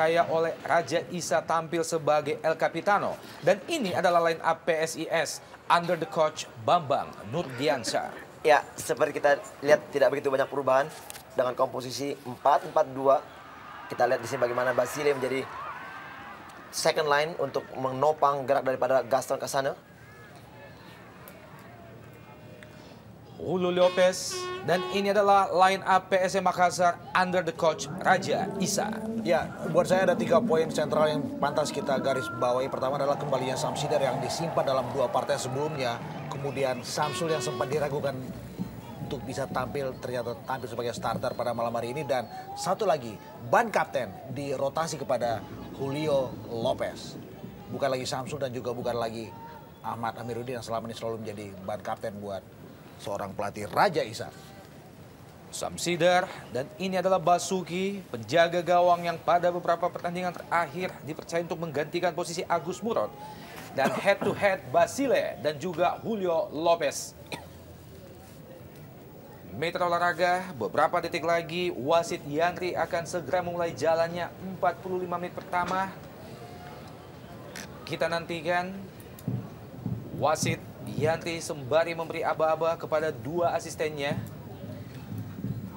dipercaya oleh Raja Isa tampil sebagai El Capitano. Dan ini adalah line up PSIS under the coach Bambang Nurdiansyah. Ya, seperti kita lihat tidak begitu banyak perubahan dengan komposisi 4-4-2. Kita lihat di sini bagaimana Basile menjadi second line untuk menopang gerak daripada Gaston Castagno. Julio Lopez, dan ini adalah line up PSM Makassar under the coach Raja Isa. Ya, buat saya ada 3 poin sentral yang pantas kita garis bawahi. Pertama adalah kembalinya Samsider yang disimpan dalam 2 partai sebelumnya. Kemudian Samsul yang sempat diragukan untuk bisa tampil, ternyata tampil sebagai starter pada malam hari ini. Dan satu lagi, ban kapten dirotasi kepada Julio Lopez. Bukan lagi Samsul dan juga bukan lagi Ahmad Amiruddin yang selama ini selalu menjadi ban kapten buat seorang pelatih Raja Isa. Samsider, dan ini adalah Basuki, penjaga gawang yang pada beberapa pertandingan terakhir dipercaya untuk menggantikan posisi Agus Murad. Dan head to head Basile dan juga Julio Lopez. Meter olahraga, beberapa detik lagi wasit Yandri akan segera memulai jalannya 45 menit pertama. Kita nantikan wasit Yandri sembari memberi aba-aba kepada 2 asistennya.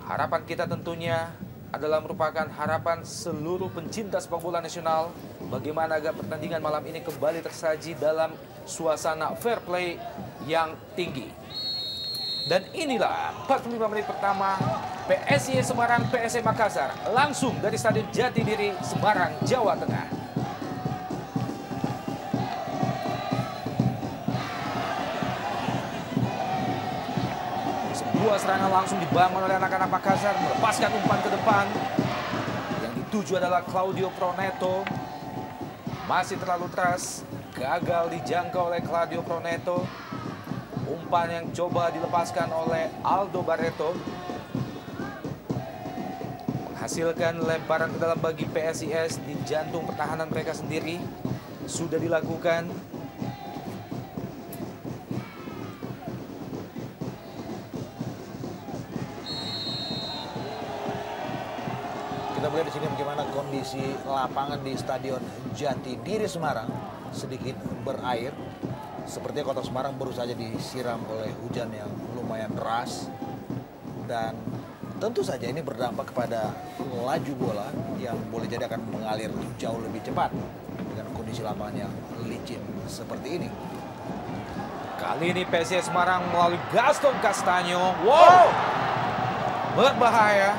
Harapan kita tentunya adalah merupakan harapan seluruh pencinta sepak bola nasional. Bagaimana agar pertandingan malam ini kembali tersaji dalam suasana fair play yang tinggi. Dan inilah 45 menit pertama PSIS Semarang PSM Makassar langsung dari Stadion Jatidiri, Semarang, Jawa Tengah. Sebuah serangan langsung dibangun oleh anak-anak Makassar, melepaskan umpan ke depan. Yang dituju adalah Claudio Proneto. Masih terlalu keras, gagal dijangkau oleh Claudio Proneto. Umpan yang coba dilepaskan oleh Aldo Barreto menghasilkan lemparan ke dalam bagi PSIS di jantung pertahanan mereka sendiri. Sudah dilakukan. Kita melihat di sini bagaimana kondisi lapangan di Stadion Jatidiri Semarang sedikit berair. Sepertinya kota Semarang baru saja disiram oleh hujan yang lumayan deras. Dan tentu saja ini berdampak kepada laju bola yang boleh jadi akan mengalir jauh lebih cepat dengan kondisi lapangan yang licin seperti ini. Kali ini PSIS Semarang melalui Gaston Castagno. Wow! Berbahaya.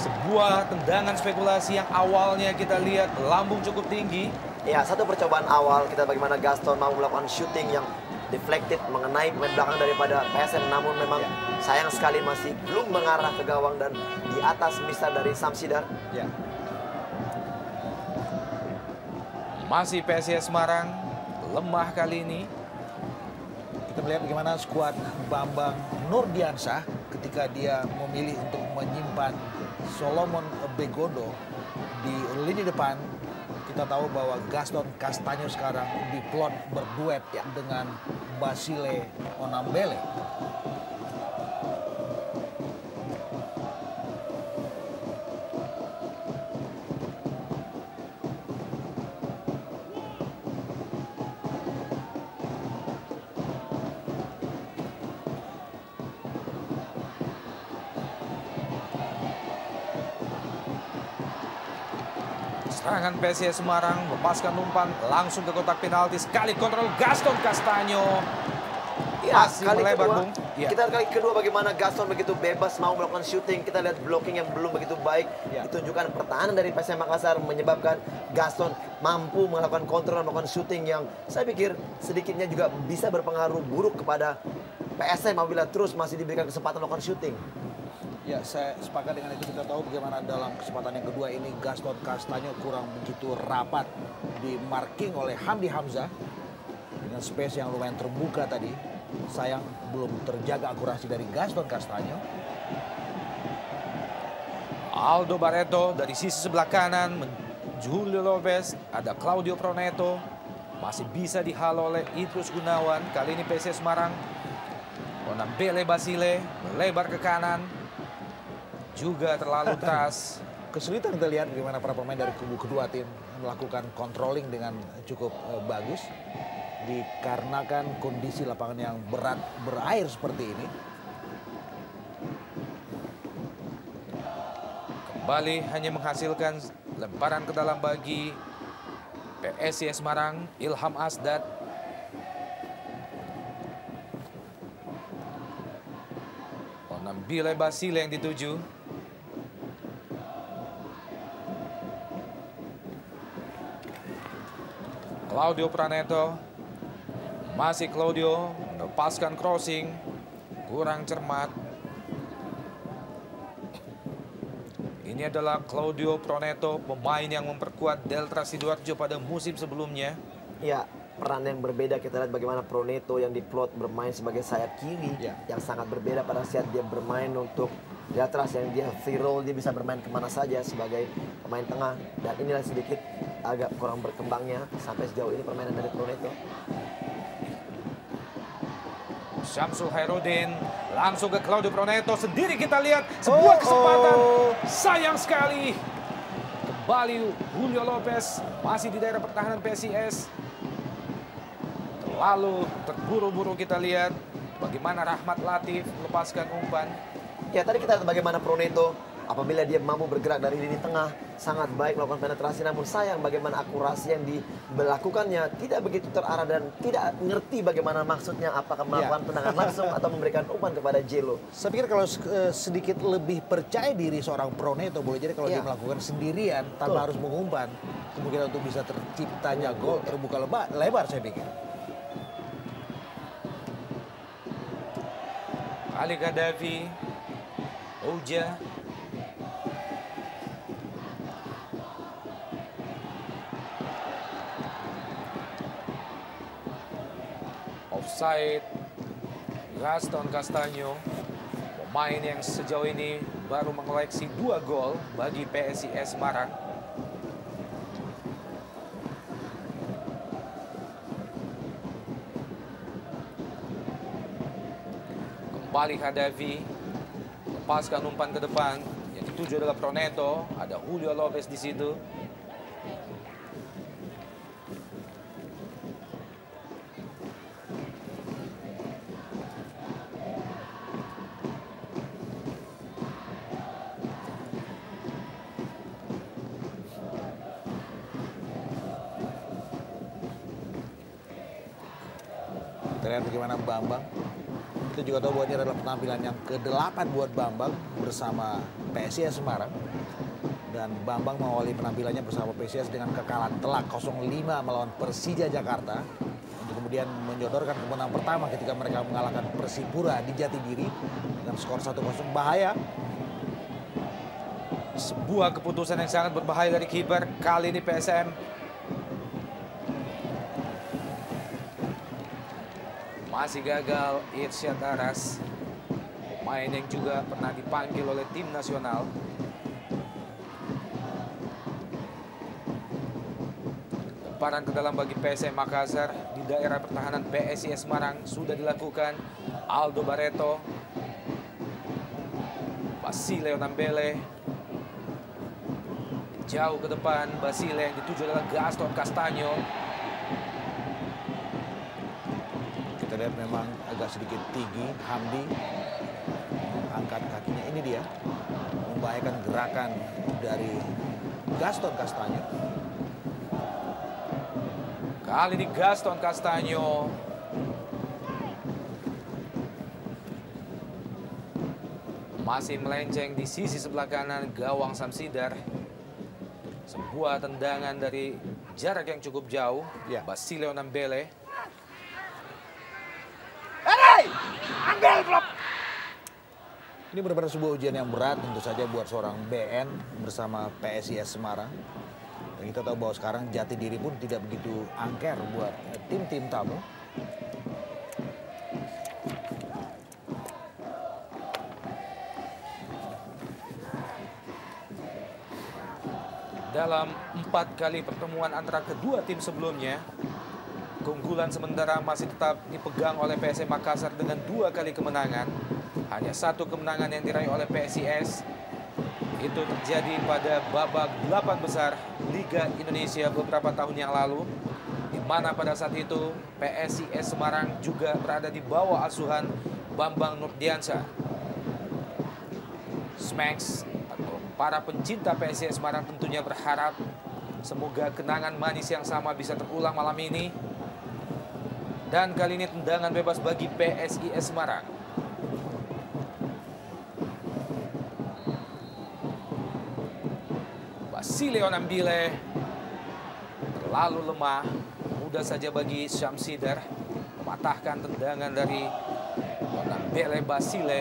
Sebuah tendangan spekulasi yang awalnya kita lihat lambung cukup tinggi. Ya, satu percobaan awal kita bagaimana Gaston mau melakukan shooting yang deflected mengenai pemain belakang daripada PSM, namun memang sayang sekali masih belum mengarah ke gawang dan di atas misal dari Samsider. Ya. Masih PSIS Semarang lemah kali ini. Kita melihat bagaimana skuad Bambang Nurdiansyah ketika dia memilih untuk menyimpan Solomon Begondo di lini depan. Kita tahu bahwa Gaston Castagno sekarang diplot berduet dengan Basile Onambele. Serangan PSIS Semarang melepaskan umpan langsung ke kotak penalti. Sekali kontrol Gaston Castagno. Ya, Masih kali melebar, kedua, Bung. Ya. kita kali kedua bagaimana Gaston begitu bebas mau melakukan shooting. Kita lihat blocking yang belum begitu baik. Ya. Ditunjukkan pertahanan dari PSM Makassar menyebabkan Gaston mampu melakukan kontrol dan melakukan shooting yang saya pikir sedikitnya juga bisa berpengaruh buruk kepada PSM apabila terus masih diberikan kesempatan melakukan shooting. Ya, saya sepakat dengan itu. Kita tahu bagaimana dalam kesempatan yang kedua ini Gaston Castagno kurang begitu rapat di marking oleh Hamdi Hamzah dengan space yang lumayan terbuka tadi. Sayang belum terjaga akurasi dari Gaston Castagno. Aldo Barreto dari sisi sebelah kanan. Julio Lopez, ada Claudio Proneto. Masih bisa dihalau oleh Idrus Gunawan. Kali ini PSIS Semarang. Onambele Basile melebar ke kanan. Juga terlalu keras. kesulitan kita lihat bagaimana para pemain dari kubu kedua tim melakukan controlling dengan cukup bagus. Dikarenakan kondisi lapangan yang berat berair seperti ini. Kembali hanya menghasilkan lemparan ke dalam bagi PSIS Semarang, Ilham Asdad. Onambile Basile yang dituju. Claudio Praneto. Masih Claudio melepaskan crossing. Kurang cermat. Ini adalah Claudio Praneto, pemain yang memperkuat Delta Sidoarjo pada musim sebelumnya. Ya, peran yang berbeda kita lihat bagaimana Praneto yang diplot bermain sebagai sayap kiri. Ya. Yang sangat berbeda pada saat dia bermain untuk Delta yang dia free roll, dia bisa bermain kemana saja sebagai pemain tengah. Dan inilah sedikit agak kurang berkembangnya sampai sejauh ini permainan dari Praneto. Syamsul Hairudin langsung ke Claudio Praneto, sendiri kita lihat sebuah kesempatan. Sayang sekali. Kembali Julio Lopez masih di daerah pertahanan PSIS. Terlalu terburu-buru kita lihat bagaimana Rahmat Latif melepaskan umpan. Ya, tadi kita lihat bagaimana Praneto apabila dia mampu bergerak dari lini tengah sangat baik melakukan penetrasi, namun sayang bagaimana akurasi yang dilakukannya tidak begitu terarah dan tidak ngerti bagaimana maksudnya, apakah melakukan tendangan langsung atau memberikan umpan kepada Jelo. Saya pikir kalau sedikit lebih percaya diri seorang Praneto boleh jadi kalau dia melakukan sendirian tanpa harus mengumpan, kemungkinan untuk bisa terciptanya gol terbuka lebar saya pikir. Ali Gaddafi, Oja. Offside. Gaston Castaño, pemain yang sejauh ini baru mengoleksi 2 gol bagi PSIS Semarang. Kembali Gaddafi, lepaskan umpan ke depan. Yang dituju adalah Praneto, ada Julio Lopez di situ. Kita lihat bagaimana Bambang. Kita juga tahu bahwa ini adalah penampilan yang ke-8 buat Bambang bersama PSIS Semarang. Dan Bambang mengawali penampilannya bersama PSIS dengan kekalahan telak 0-5 melawan Persija Jakarta. Untuk kemudian menyodorkan kemenangan pertama ketika mereka mengalahkan Persipura di Jatidiri dengan skor 1-0. Bahaya. Sebuah keputusan yang sangat berbahaya dari kiper. Kali ini PSM. Masih gagal Irsyad Aras, pemain yang juga pernah dipanggil oleh tim nasional. Lemparan ke dalam bagi PSM Makassar di daerah pertahanan PSIS Semarang sudah dilakukan. Aldo Barreto, Basile Onambele, jauh ke depan. Basile yang dituju adalah Gaston Castaño. Kita lihat memang agak sedikit tinggi Hamdi angkat kakinya, ini dia membahayakan gerakan dari Gaston Castaño. Kali ini Gaston Castaño masih melenceng di sisi sebelah kanan gawang Samsidar. Sebuah tendangan dari jarak yang cukup jauh. Basile Onambele. Ini benar-benar sebuah ujian yang berat tentu saja buat seorang BN bersama PSIS Semarang. Dan kita tahu bahwa sekarang Jatidiri pun tidak begitu angker buat tim-tim tamu. Dalam 4 kali pertemuan antara kedua tim sebelumnya, keunggulan sementara masih tetap dipegang oleh PSM Makassar dengan 2 kali kemenangan. Hanya 1 kemenangan yang diraih oleh PSIS. Itu terjadi pada babak 8 besar Liga Indonesia beberapa tahun yang lalu, di mana pada saat itu PSIS Semarang juga berada di bawah asuhan Bambang Nurdiansyah. Smacks atau para pencinta PSIS Semarang tentunya berharap semoga kenangan manis yang sama bisa terulang malam ini. Dan kali ini tendangan bebas bagi PSIS Semarang. Basile Onambile terlalu lemah, mudah saja bagi Syamsider mematahkan tendangan dari Onambile Basile.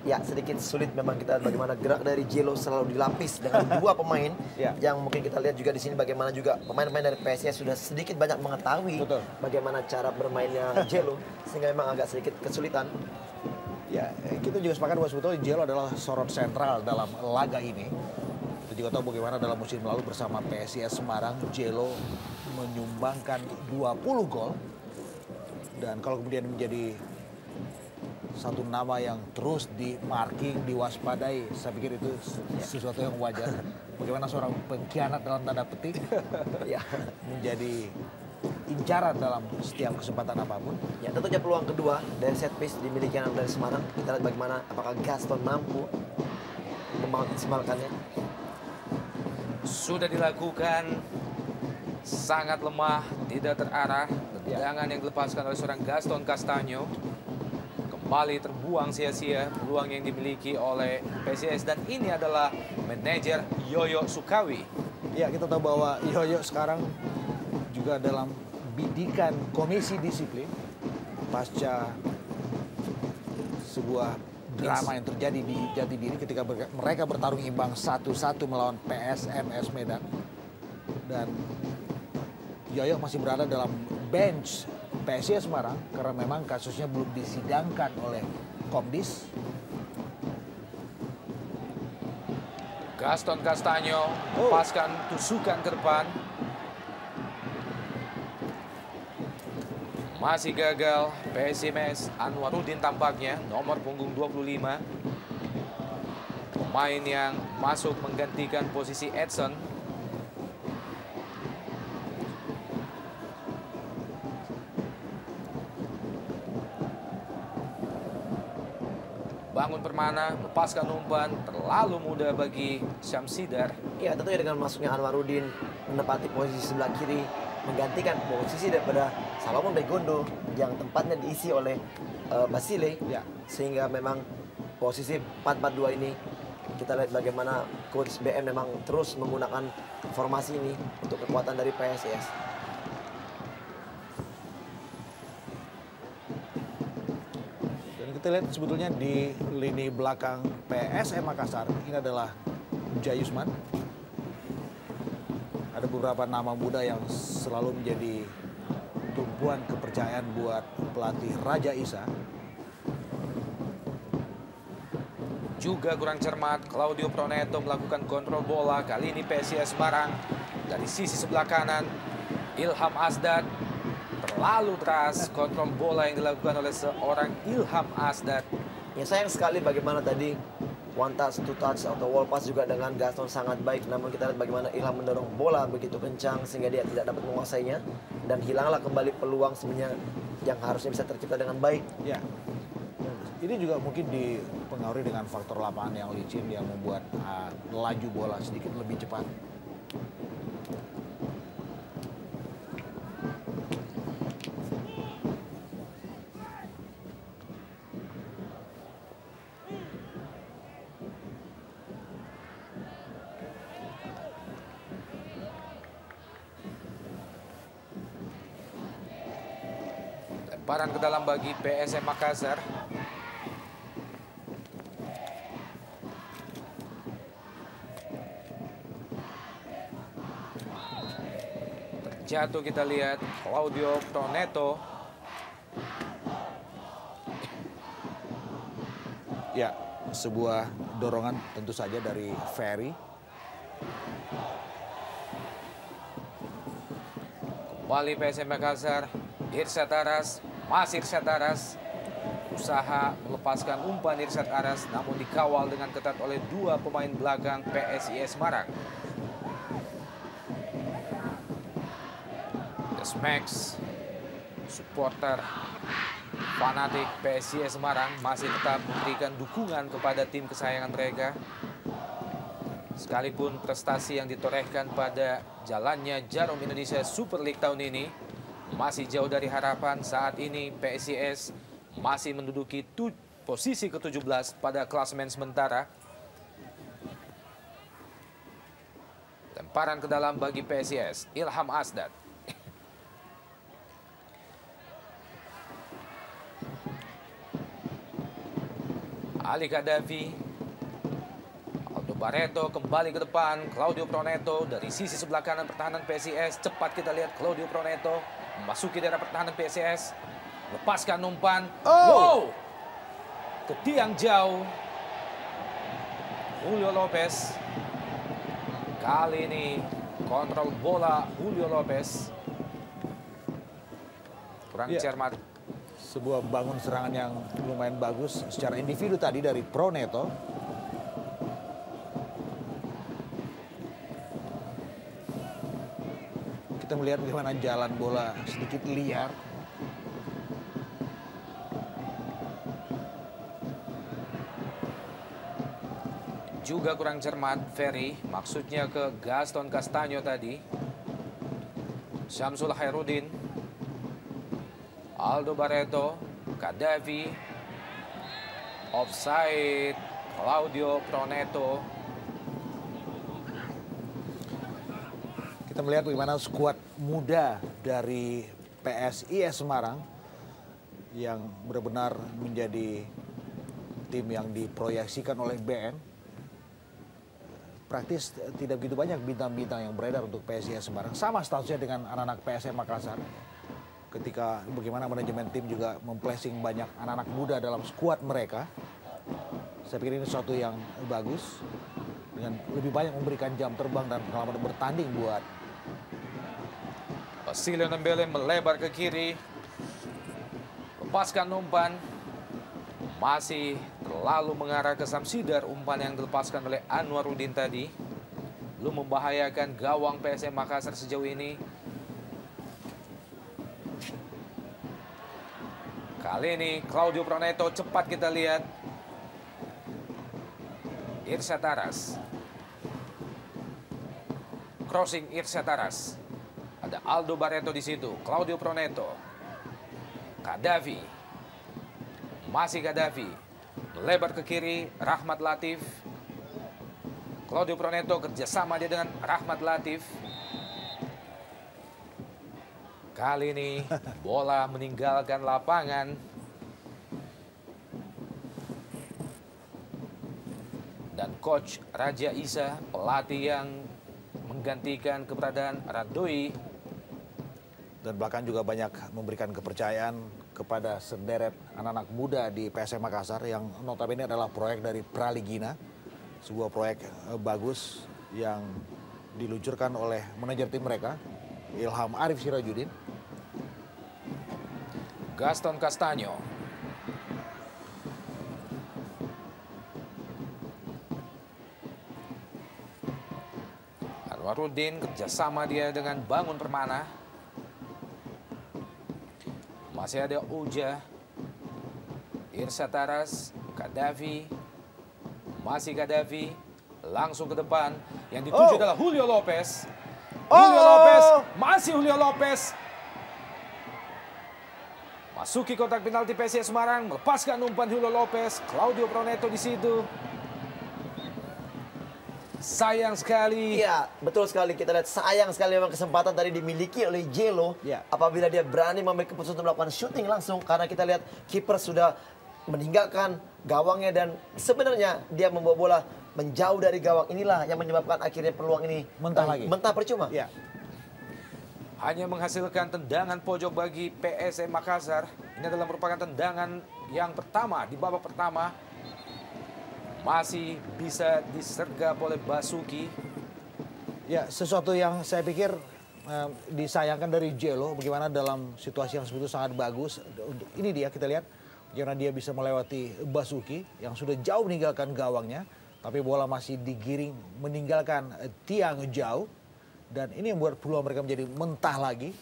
Ya, sedikit sulit memang kita lihat bagaimana gerak dari Jelo selalu dilapis dengan dua pemain. Yang mungkin kita lihat juga di sini bagaimana juga pemain-pemain dari PSIS sudah sedikit banyak mengetahui bagaimana cara bermainnya Jelo, sehingga memang agak sedikit kesulitan. Ya, kita juga sepakat bahwa sebetulnya Jelo adalah sorot sentral dalam laga ini. Kita juga tahu bagaimana dalam musim lalu bersama PSIS Semarang, Jelo menyumbangkan 20 gol. Dan kalau kemudian menjadi satu nama yang terus di-marking, diwaspadai, saya pikir itu sesuatu yang wajar. Bagaimana seorang pengkhianat dalam tanda petik menjadi incaran dalam setiap kesempatan apapun. Ya, tentunya peluang kedua dari set piece dimiliki anak dari Semarang. Kita lihat bagaimana apakah Gaston mampu memaksimalkannya. Sudah dilakukan, sangat lemah, tidak terarah. Tendangan yang dilepaskan oleh seorang Gaston Castaño kembali terbuang sia-sia peluang yang dimiliki oleh PSIS, dan ini adalah manajer Yoyo Sukawi. Ya, kita tahu bahwa Yoyo sekarang juga dalam bidikan komisi disiplin pasca sebuah drama yang terjadi di Jatidiri ketika mereka bertarung imbang 1-1 melawan PSMS Medan. Dan Yoyo masih berada dalam bench PSIS Semarang karena memang kasusnya belum disidangkan oleh Komdis. Gaston Castaño lepaskan tusukan ke depan. Masih gagal PSMS. Anwarudin tampaknya nomor punggung 25. Pemain yang masuk menggantikan posisi Edson. Bangun Permana lepaskan umpan, terlalu mudah bagi Syamsider. Ya, tentunya dengan masuknya Anwarudin menempati posisi sebelah kiri, menggantikan posisi daripada Salomon Begondo yang tempatnya diisi oleh Basile. Sehingga memang posisi 4-4-2 ini kita lihat bagaimana coach BM memang terus menggunakan formasi ini untuk kekuatan dari PSIS. Kita lihat sebetulnya di lini belakang PSM Makassar ini adalah Jayusman. Ada beberapa nama muda yang selalu menjadi tumpuan kepercayaan buat pelatih Raja Isa. Juga kurang cermat, Claudio Proneto melakukan kontrol bola. Kali ini PSIS Semarang dari sisi sebelah kanan. Ilham Asdad terlalu keras kontrol bola yang dilakukan oleh seorang Ilham Asdad. Ya, sayang sekali bagaimana tadi one touch, two touch atau wall pass juga dengan Gaston sangat baik. Namun kita lihat bagaimana Ilham mendorong bola begitu kencang sehingga dia tidak dapat menguasainya. Dan hilanglah kembali peluang sebenarnya yang harusnya bisa tercipta dengan baik. Ya, ini juga mungkin dipengaruhi dengan faktor lapangan yang licin yang membuat laju bola sedikit lebih cepat. Lemparan ke dalam bagi PSM Makassar. Terjatuh kita lihat Claudio Proneto. Ya, sebuah dorongan tentu saja dari Ferry. Kembali PSM Makassar Irsyad Aras, masih Irsyad Aras. Usaha melepaskan umpan Irsyad Aras, namun dikawal dengan ketat oleh dua pemain belakang PSIS Semarang. The Smacks, supporter fanatik PSIS Semarang masih tetap memberikan dukungan kepada tim kesayangan mereka. Sekalipun prestasi yang ditorehkan pada jalannya Jarum Indonesia Super League tahun ini masih jauh dari harapan, saat ini PSIS masih menduduki posisi ke-17 pada klasemen sementara. Lemparan ke dalam bagi PSIS, Ilham Asdad. Ali Kadafi, Aldo Barreto kembali ke depan, Claudio Proneto dari sisi sebelah kanan pertahanan PSIS. Cepat kita lihat Claudio Proneto memasuki daerah pertahanan PSIS. Lepaskan umpan. Wow! Ke tiang jauh. Julio Lopez. Kali ini kontrol bola Julio Lopez. Kurang cermat. Sebuah bangun serangan yang lumayan bagus secara individu tadi dari Proneto. Kita melihat bagaimana jalan bola sedikit liar. Juga kurang cermat Ferry, maksudnya ke Gaston Castaño tadi. Syamsul Hairudin, Aldo Barreto, Kadafi, offside, Claudio Proneto. Kita melihat bagaimana skuad muda dari PSIS Semarang yang benar-benar menjadi tim yang diproyeksikan oleh BN. Praktis tidak begitu banyak bintang-bintang yang beredar untuk PSIS Semarang. Sama statusnya dengan anak-anak PSM Makassar. Ketika bagaimana manajemen tim juga memplacing banyak anak-anak muda dalam skuad mereka. Saya pikir ini sesuatu yang bagus. Dengan lebih banyak memberikan jam terbang dan pengalaman bertanding buat. Basilio Nembele melebar ke kiri. Lepaskan umpan. Masih terlalu mengarah ke Samsidar, umpan yang dilepaskan oleh Anwarudin tadi. Belum membahayakan gawang PSM Makassar sejauh ini. Kali ini Claudio Proneto, cepat kita lihat. Irsyad Aras. Crossing Irsyad Aras. Ada Aldo Barreto di situ, Claudio Proneto. Kadafi. Masih Kadafi, melebar ke kiri, Rahmat Latif. Claudio Proneto kerjasama dia dengan Rahmat Latif. Kali ini bola meninggalkan lapangan. Dan Coach Raja Isa, pelatih yang menggantikan keberadaan Radoi. Dan bahkan juga banyak memberikan kepercayaan kepada sederet anak-anak muda di PSM Makassar yang notabene adalah proyek dari Praligina. Sebuah proyek bagus yang diluncurkan oleh manajer tim mereka, Ilham Arif Sirajudin. Gaston Castaño. Anwarudin kerjasama dia dengan Bangun Permana. Masih ada Uja, Irsyad Aras, Kadafi, masih Kadafi, langsung ke depan. Yang dituju adalah Julio Lopez. Julio Lopez, masih Julio Lopez. Masuki kotak penalti PSIS Semarang, melepaskan umpan Julio Lopez. Claudio Proneto di situ. Sayang sekali. Iya, betul sekali. Kita lihat sayang sekali memang kesempatan tadi dimiliki oleh Jelo. Apabila dia berani mengambil keputusan untuk melakukan syuting langsung. Karena kita lihat kiper sudah meninggalkan gawangnya. Dan sebenarnya dia membawa bola menjauh dari gawang. Inilah yang menyebabkan akhirnya peluang ini mentah percuma. Ya. Hanya menghasilkan tendangan pojok bagi PSM Makassar. Ini adalah merupakan tendangan yang pertama di babak pertama. Masih bisa disergap oleh Basuki. Ya, sesuatu yang saya pikir disayangkan dari Jello bagaimana dalam situasi yang sebetulnya sangat bagus. Untuk ini dia kita lihat bagaimana dia bisa melewati Basuki yang sudah jauh meninggalkan gawangnya, tapi bola masih digiring meninggalkan tiang jauh, dan ini yang membuat peluang mereka menjadi mentah lagi.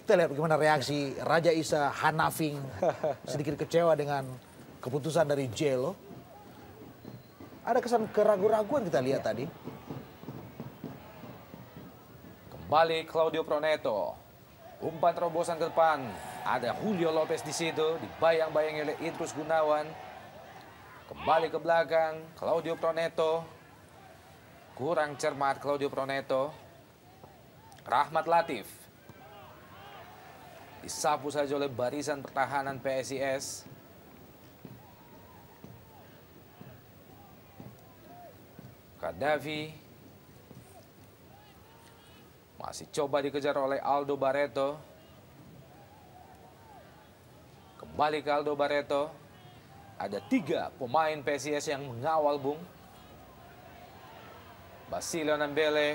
Kita lihat bagaimana reaksi Raja Isa Hanafing sedikit kecewa dengan keputusan dari Jello. Ada kesan keraguan-raguan kita lihat tadi. Kembali Claudio Proneto. Umpan terobosan ke depan. Ada Julio Lopez di situ. Dibayang-bayangi oleh Idrus Gunawan. Kembali ke belakang. Claudio Proneto. Kurang cermat Claudio Proneto. Rahmat Latif. Disapu saja oleh barisan pertahanan PSIS. Kadafi. Masih coba dikejar oleh Aldo Barreto. Kembali ke Aldo Barreto. Ada 3 pemain PSIS yang mengawal, Bung. Basilio Nambele.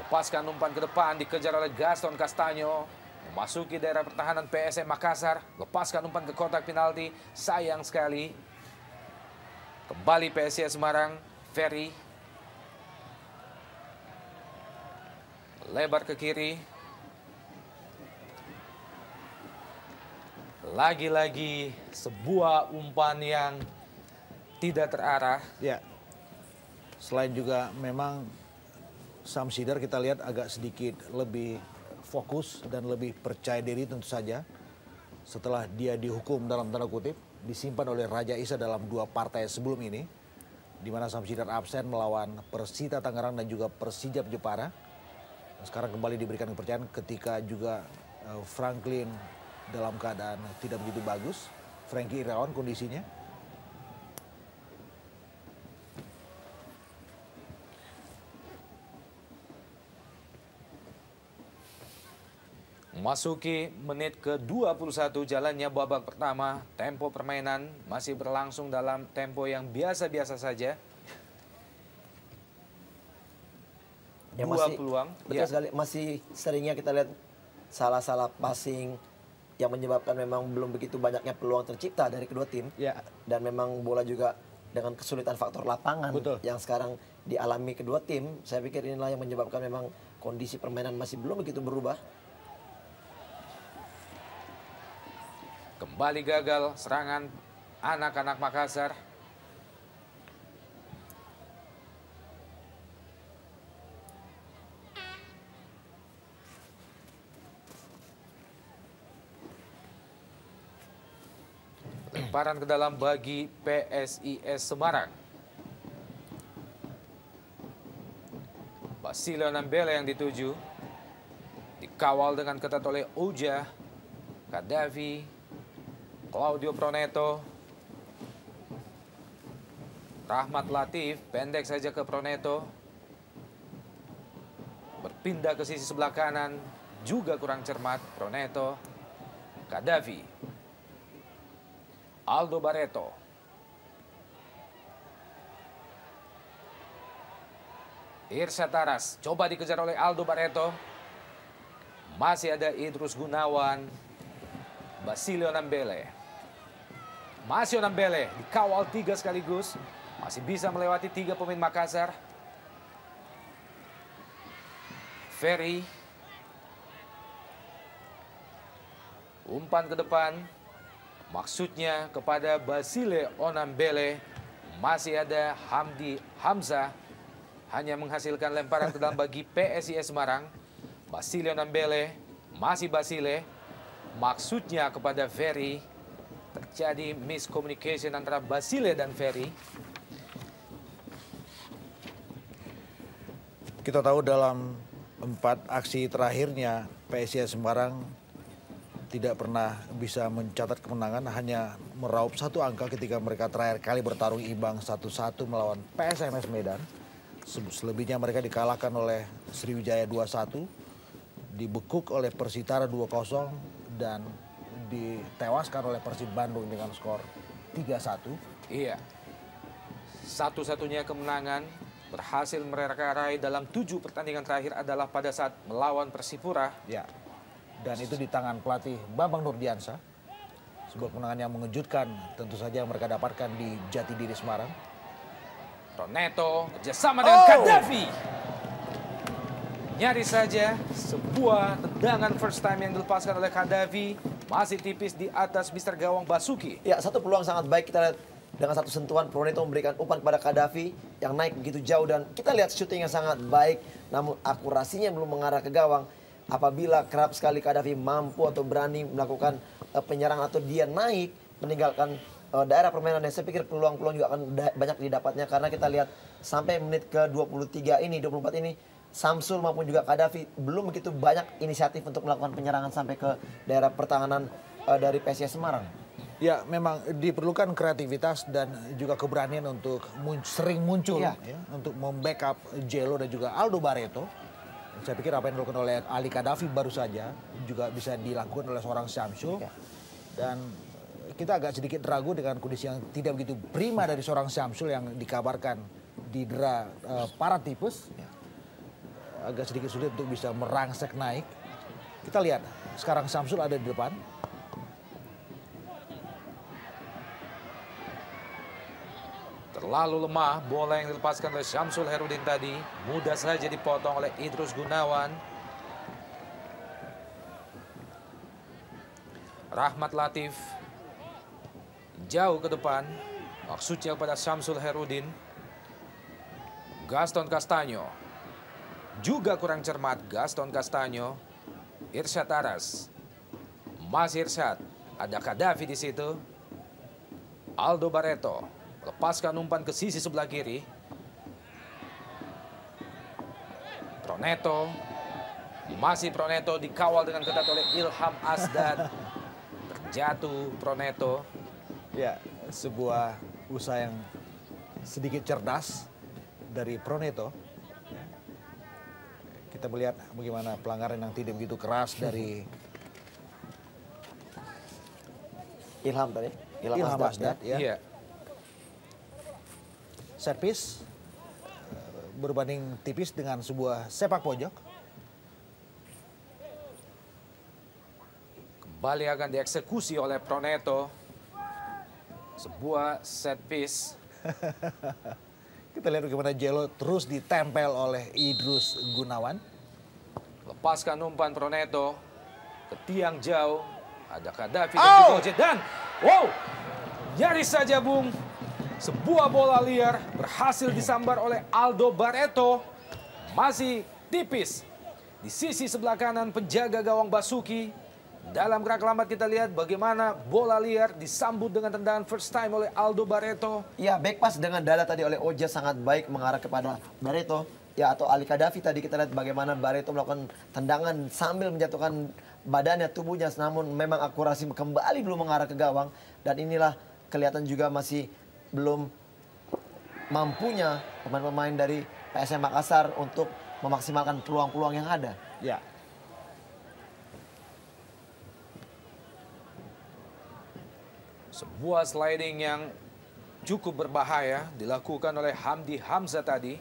Lepaskan umpan ke depan, dikejar oleh Gaston Castaño. Memasuki daerah pertahanan PSM Makassar. Lepaskan umpan ke kotak penalti. Sayang sekali. Kembali PSIS Semarang. Ferry. Lebar ke kiri. Lagi-lagi sebuah umpan yang tidak terarah. Ya. Selain juga memang Samsidar kita lihat agak sedikit lebih fokus dan lebih percaya diri tentu saja. Setelah dia dihukum dalam tanda kutip, disimpan oleh Raja Isa dalam 2 partai sebelum ini. Di mana Samsidar absen melawan Persita Tangerang dan juga Persijap Jepara. Sekarang kembali diberikan kepercayaan ketika juga Franklin dalam keadaan tidak begitu bagus. Frankie Irawan kondisinya. Memasuki menit ke-21 jalannya babak pertama. Tempo permainan masih berlangsung dalam tempo yang biasa-biasa saja. Ya, Dua peluang. Betul sekali. Masih seringnya kita lihat salah-salah passing yang menyebabkan memang belum begitu banyaknya peluang tercipta dari kedua tim. Ya. Dan memang bola juga dengan kesulitan faktor lapangan yang sekarang dialami kedua tim. Saya pikir inilah yang menyebabkan memang kondisi permainan masih belum begitu berubah. Kembali gagal serangan anak-anak Makassar. Lemparan ke dalam bagi PSIS Semarang. Basilio Nambele yang dituju. Dikawal dengan ketat oleh Oja, Kadafi, Claudio Proneto. Rahmat Latif, pendek saja ke Proneto. Berpindah ke sisi sebelah kanan, juga kurang cermat Proneto. Kadafi. Aldo Barreto. Irsyad Taras, coba dikejar oleh Aldo Barreto. Masih ada Idrus Gunawan. Basilio Nambele. Masih Nambele, dikawal 3 sekaligus. Masih bisa melewati 3 pemain Makassar. Ferry. Umpan ke depan. Maksudnya kepada Basile Onambele. Masih ada Hamdi Hamzah. Hanya menghasilkan lemparan ke dalam bagi PSIS Semarang. Basile Onambele. Masih Basile. Maksudnya kepada Ferry. Terjadi miscommunication antara Basile dan Ferry. Kita tahu dalam 4 aksi terakhirnya PSIS Semarang tidak pernah bisa mencatat kemenangan, hanya meraup 1 angka ketika mereka terakhir kali bertarung imbang 1-1 melawan PSMS Medan. Selebihnya mereka dikalahkan oleh Sriwijaya 2-1, dibekuk oleh Persitara 2-0, dan ditewaskan oleh Persib Bandung dengan skor 3-1. Iya. Satu-satunya kemenangan berhasil meraih dalam 7 pertandingan terakhir adalah pada saat melawan Persipura. Ya. Dan itu di tangan pelatih Bambang Nurdiansyah. Sebuah kemenangan yang mengejutkan tentu saja yang mereka dapatkan di Jatidiri Semarang. Proneto kerjasama dengan Gaddafi. Nyaris saja sebuah tendangan first time yang dilepaskan oleh Gaddafi. Masih tipis di atas Mister Gawang Basuki. Ya, satu peluang sangat baik kita lihat dengan satu sentuhan Proneto memberikan umpan kepada Gaddafi yang naik begitu jauh dan kita lihat syuting yang sangat baik namun akurasinya belum mengarah ke gawang. Apabila kerap sekali Gaddafi mampu atau berani melakukan penyerang atau dia naik meninggalkan daerah permainan dan saya pikir peluang-peluang juga akan banyak didapatnya karena kita lihat sampai menit ke 24 ini Samsul maupun juga Gaddafi belum begitu banyak inisiatif untuk melakukan penyerangan sampai ke daerah pertahanan dari PSIS Semarang. Ya, memang diperlukan kreativitas dan juga keberanian untuk sering muncul ya, untuk membackup Jello dan juga Aldo Barreto. Saya pikir apa yang dilakukan oleh Ali Gaddafi baru saja juga bisa dilakukan oleh seorang Samsul. Ya. Dan kita agak sedikit ragu dengan kondisi yang tidak begitu prima dari seorang Samsul yang dikabarkan didera parah tipes. Ya. Agak sedikit sulit untuk bisa merangsek naik. Kita lihat sekarang Samsul ada di depan. Terlalu lemah bola yang dilepaskan oleh Syamsul Herudin tadi. Mudah saja dipotong oleh Idrus Gunawan. Rahmat Latif. Jauh ke depan. Maksudnya kepada Syamsul Herudin. Gaston Castanyo. Juga kurang cermat Gaston Castanyo. Irsyad Aras. Masih Irsyad. Ada Gaddafi di situ. Aldo Barreto. Lepaskan umpan ke sisi sebelah kiri. Proneto. Masih Proneto dikawal dengan ketat oleh Ilham Asdad. Terjatuh Proneto. Ya, sebuah usaha yang sedikit cerdas dari Proneto. Kita melihat bagaimana pelanggaran yang tidak begitu keras dari Ilham tadi. Ilham Asdad. Ya. Iya. Set piece berbanding tipis dengan sebuah sepak pojok. Kembali akan dieksekusi oleh Proneto. Sebuah set piece. Kita lihat bagaimana Jello terus ditempel oleh Idrus Gunawan. Lepaskan umpan Proneto ke tiang jauh. Ada Gaddafi dan juga Ojed. Dan wow, nyaris saja Bung. Sebuah bola liar berhasil disambar oleh Aldo Barreto. Masih tipis di sisi sebelah kanan penjaga gawang Basuki. Dalam gerak lambat kita lihat bagaimana bola liar disambut dengan tendangan first time oleh Aldo Barreto. Ya, back pass dengan dada tadi oleh Oja sangat baik mengarah kepada Barreto. Ya, atau Ali Gaddafi tadi kita lihat bagaimana Barreto melakukan tendangan sambil menjatuhkan badannya, tubuhnya. Namun memang akurasi kembali belum mengarah ke gawang. Dan inilah kelihatan juga masih belum mampunya pemain-pemain dari PSM Makassar untuk memaksimalkan peluang-peluang yang ada. Ya. Sebuah sliding yang cukup berbahaya dilakukan oleh Hamdi Hamzah tadi.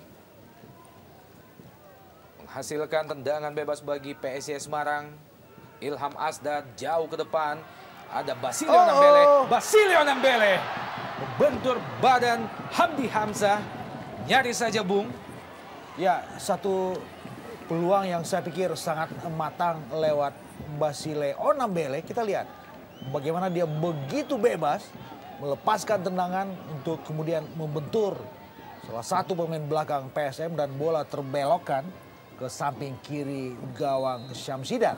Menghasilkan tendangan bebas bagi PSIS Semarang. Ilham Asdad jauh ke depan. Ada Basilio Nambele. Basilio Nambele membentur badan Hamdi Hamzah. Nyaris saja Bung. Ya, satu peluang yang saya pikir sangat matang lewat Basilio Nambele. Kita lihat bagaimana dia begitu bebas melepaskan tendangan untuk kemudian membentur salah satu pemain belakang PSM dan bola terbelokkan ke samping kiri gawang Syamsidar.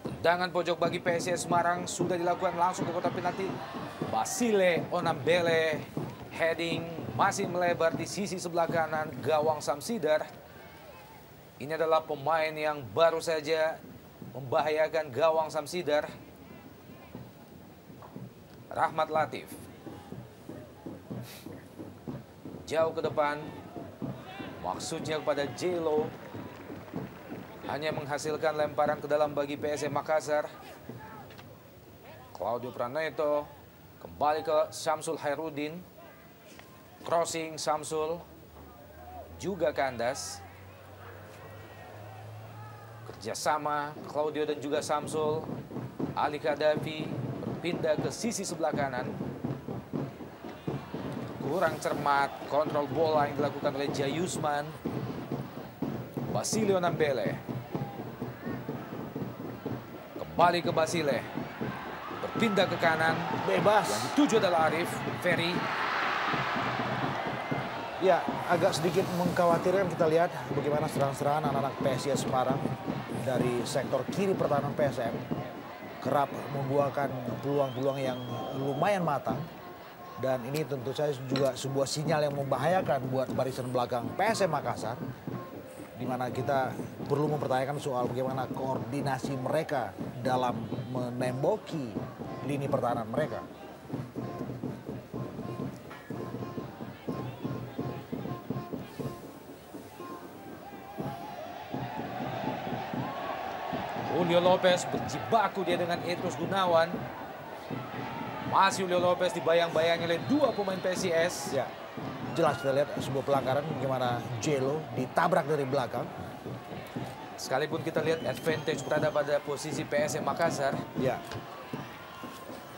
Tendangan pojok bagi PSIS Semarang sudah dilakukan langsung ke kotak penalti. Basile Onambele heading masih melebar di sisi sebelah kanan gawang Samsidar. Ini adalah pemain yang baru saja membahayakan gawang Samsidar. Rahmat Latif. Jauh ke depan. Maksudnya kepada Jello. Hanya menghasilkan lemparan ke dalam bagi PSM Makassar. Claudio Proneto kembali ke Syamsul Herudin. Crossing Samsul juga kandas. Kerjasama Claudio dan juga Samsul. Ali Kadafi berpindah ke sisi sebelah kanan. Kurang cermat kontrol bola yang dilakukan oleh Jayusman. Basilio Nambele. Kembali ke Basile. Berpindah ke kanan. Bebas. Yang dituju adalah Arif Ferry. Ya, agak sedikit mengkhawatirkan kita lihat bagaimana serang-serangan anak-anak PSIS Semarang dari sektor kiri pertahanan PSM kerap membuahkan peluang-peluang yang lumayan matang. Dan ini tentu saja juga sebuah sinyal yang membahayakan buat barisan belakang PSM Makassar, di mana kita perlu mempertanyakan soal bagaimana koordinasi mereka dalam menemboki lini pertahanan mereka. Julio Lopez berjibaku dia dengan Idrus Gunawan. Masih Julio Lopez dibayang-bayangi oleh dua pemain PSIS. Ya, jelas kita lihat sebuah pelanggaran bagaimana Jelo ditabrak dari belakang. Sekalipun kita lihat advantage berada pada posisi PSM Makassar. Ya,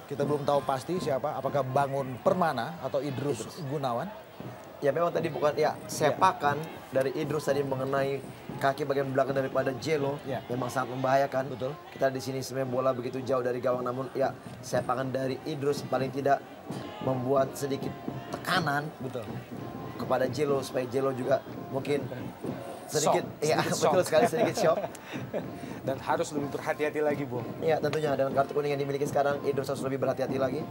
kita belum tahu pasti siapa, apakah Bangun Permana atau Idrus Gunawan. Ya memang tadi bukan ya sepakan dari Idrus tadi mengenai kaki bagian belakang daripada Jelo, Ya. memang sangat membahayakan. Betul. Kita di sini sebenarnya bola begitu jauh dari gawang, namun ya sepakan dari Idrus paling tidak membuat sedikit tekanan Betul. kepada Jelo supaya Jelo juga mungkin sedikit Shock, ya sedikit betul shock. sekali sedikit shock. Dan harus lebih berhati-hati lagi, Bung. Ya tentunya dengan kartu kuning yang dimiliki sekarang Idrus harus lebih berhati-hati lagi.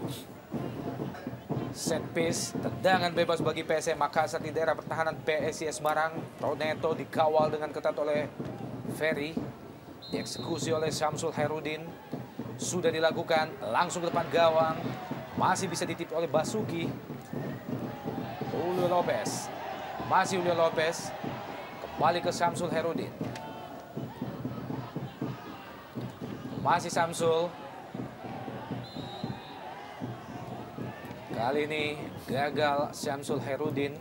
Set piece, tendangan bebas bagi PSM Makassar di daerah pertahanan PSIS Semarang. Proneto dikawal dengan ketat oleh Ferry. Dieksekusi oleh Syamsul Herudin. Sudah dilakukan, langsung ke depan gawang. Masih bisa ditip oleh Basuki. Julio Lopez. Masih Julio Lopez. Kembali ke Syamsul Herudin. Masih Syamsul. Kali ini gagal Syamsul Herudin.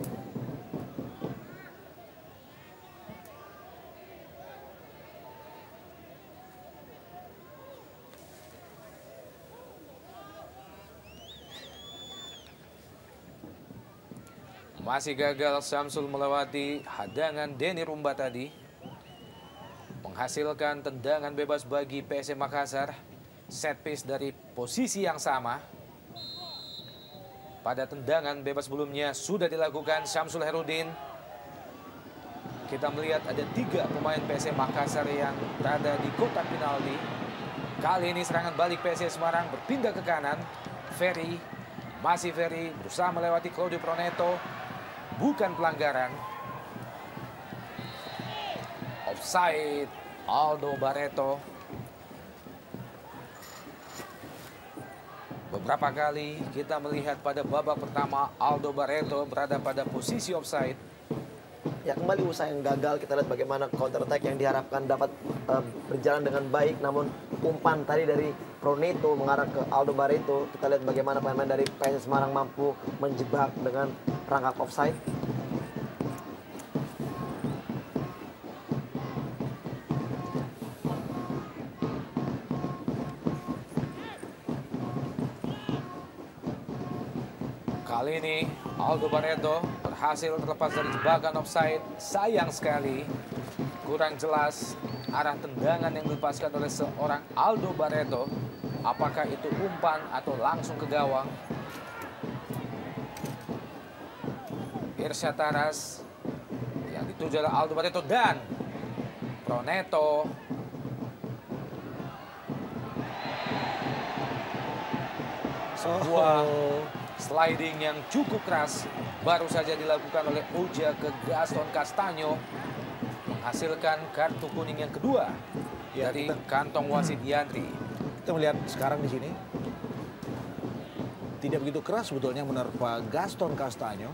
Masih gagal Syamsul melewati hadangan Denny Rumba tadi. Menghasilkan tendangan bebas bagi PSM Makassar. Set piece dari posisi yang sama. Pada tendangan bebas sebelumnya sudah dilakukan Syamsul Herudin. Kita melihat ada 3 pemain PSM Makassar yang berada di kotak penalti. Kali ini serangan balik PSM Semarang berpindah ke kanan. Ferry, masih Ferry berusaha melewati Claudio Proneto. Bukan pelanggaran. Offside Aldo Barreto. Beberapa kali kita melihat pada babak pertama Aldo Barreto berada pada posisi offside. Ya kembali usaha yang gagal, kita lihat bagaimana counter attack yang diharapkan dapat berjalan dengan baik, namun umpan tadi dari Proneto mengarah ke Aldo Barreto. Kita lihat bagaimana pemain dari PSIS Semarang mampu menjebak dengan perangkap offside. Kali ini Aldo Barreto berhasil terlepas dari jebakan offside. Sayang sekali, kurang jelas arah tendangan yang dilepaskan oleh seorang Aldo Barreto. Apakah itu umpan atau langsung ke gawang? Irsyad Taras yang dituju oleh Aldo Barreto dan Proneto. Sebuah sliding yang cukup keras baru saja dilakukan oleh Uja ke Gaston Castanyo, menghasilkan kartu kuning yang kedua Ya, dari kantong wasit Yandri. Kita melihat sekarang di sini tidak begitu keras sebetulnya menerpa Gaston Castanyo,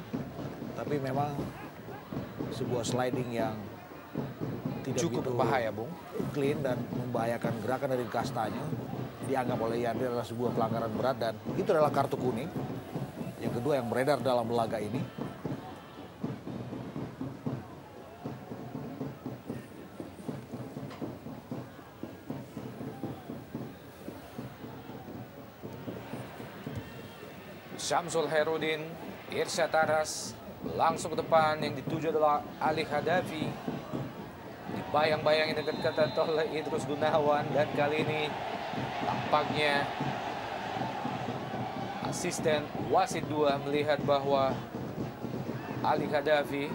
tapi memang sebuah sliding yang tidak Cukup begitu berbahaya, Bung. clean dan membahayakan gerakan dari Castanyo. Dianggap oleh Yandri adalah sebuah pelanggaran berat dan itu adalah kartu kuning yang kedua yang beredar dalam laga ini. Syamsul Herudin, Irsyad Taras, langsung ke depan yang dituju adalah Ali Hadafi. Dibayang-bayangin dekat-dekat oleh Idrus Gunawan, dan kali ini tampaknya asisten wasit 2 melihat bahwa Ali Hadafi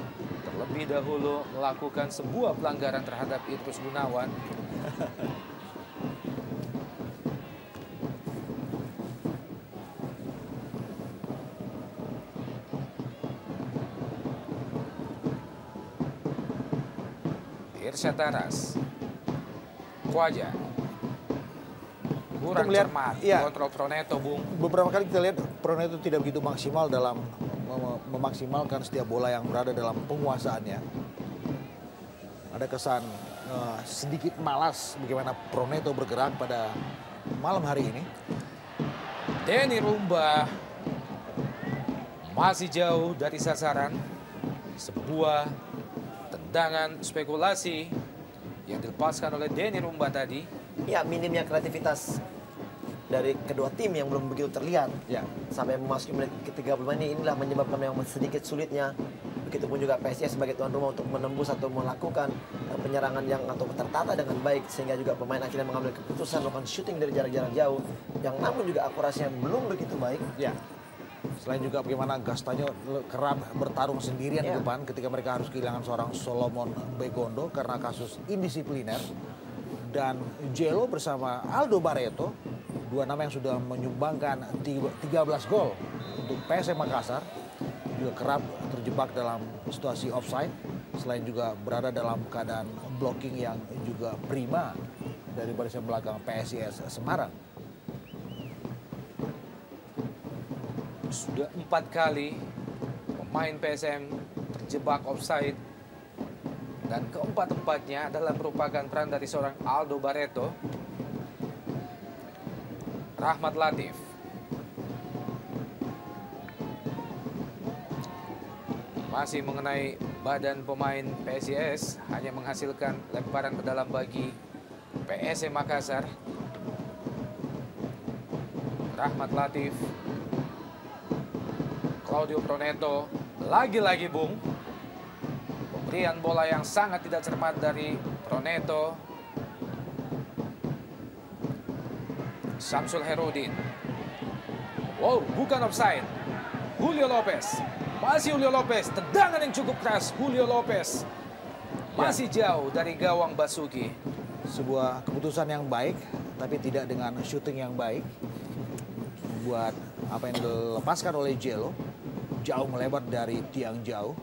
terlebih dahulu melakukan sebuah pelanggaran terhadap Idrus Gunawan. Irsyad Taras, Kwaja, kurang melihat, cermat iya, kontrol Proneto, Bung. Beberapa kali kita lihat Proneto tidak begitu maksimal dalam memaksimalkan setiap bola yang berada dalam penguasaannya. Ada kesan sedikit malas bagaimana Proneto bergerak pada malam hari ini. Denny Rumba masih jauh dari sasaran. Sebuah tendangan spekulasi yang dilepaskan oleh Denny Rumba tadi. Ya, minimnya kreativitas dari kedua tim yang belum begitu terlihat. Ya. Sampai memasuki menit ke-35 inilah menyebabkan yang sedikit sulitnya. Begitupun juga PSIS sebagai tuan rumah untuk menembus atau melakukan penyerangan yang atau tertata dengan baik, sehingga juga pemain akhirnya mengambil keputusan melakukan syuting dari jarak-jarak jauh yang namun juga akurasinya belum begitu baik. Ya. Selain juga bagaimana Gastanyo kerap bertarung sendirian di Ya. depan ketika mereka harus kehilangan seorang Solomon Begondo karena kasus indisipliner. Dan Jello bersama Aldo Barreto, dua nama yang sudah menyumbangkan 13 gol untuk PSM Makassar, juga kerap terjebak dalam situasi offside. Selain juga berada dalam keadaan blocking yang juga prima dari barisan belakang PSIS Semarang. Sudah 4 kali pemain PSM terjebak offside, dan keempat-empatnya adalah merupakan peran dari seorang Aldo Barreto. Rahmat Latif, masih mengenai badan pemain PSIS, hanya menghasilkan lemparan ke dalam bagi PSM Makassar. Rahmat Latif, Claudio Proneto, lagi-lagi Bung, pemberian bola yang sangat tidak cermat dari Proneto. Syamsul Herudin, wow, bukan offside. Julio Lopez, masih Julio Lopez, tendangan yang cukup keras. Julio Lopez masih jauh dari gawang Basuki. Sebuah keputusan yang baik, tapi tidak dengan shooting yang baik. Buat apa yang dilepaskan oleh Jello, jauh melebar dari tiang jauh.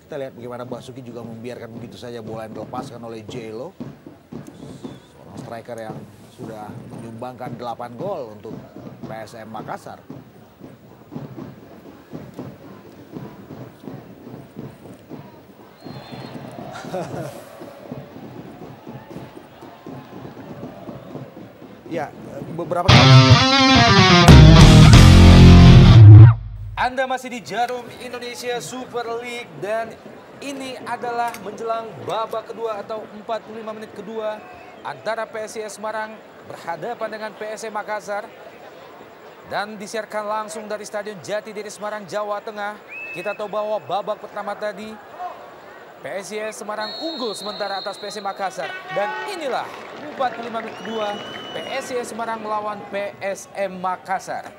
Kita lihat bagaimana Basuki juga membiarkan begitu saja bola yang dilepaskan oleh Jello. Seorang striker yang sudah menyumbangkan 8 gol untuk PSM Makassar. Ya, beberapa kali. Anda masih di Jarum Indonesia Super League, dan ini adalah menjelang babak kedua atau 45 menit kedua antara PSIS Semarang berhadapan dengan PSM Makassar, dan disiarkan langsung dari Stadion Jatidiri Semarang, Jawa Tengah. Kita tahu bahwa babak pertama tadi PSIS Semarang unggul sementara atas PSM Makassar, dan inilah 45 menit kedua PSIS Semarang melawan PSM Makassar.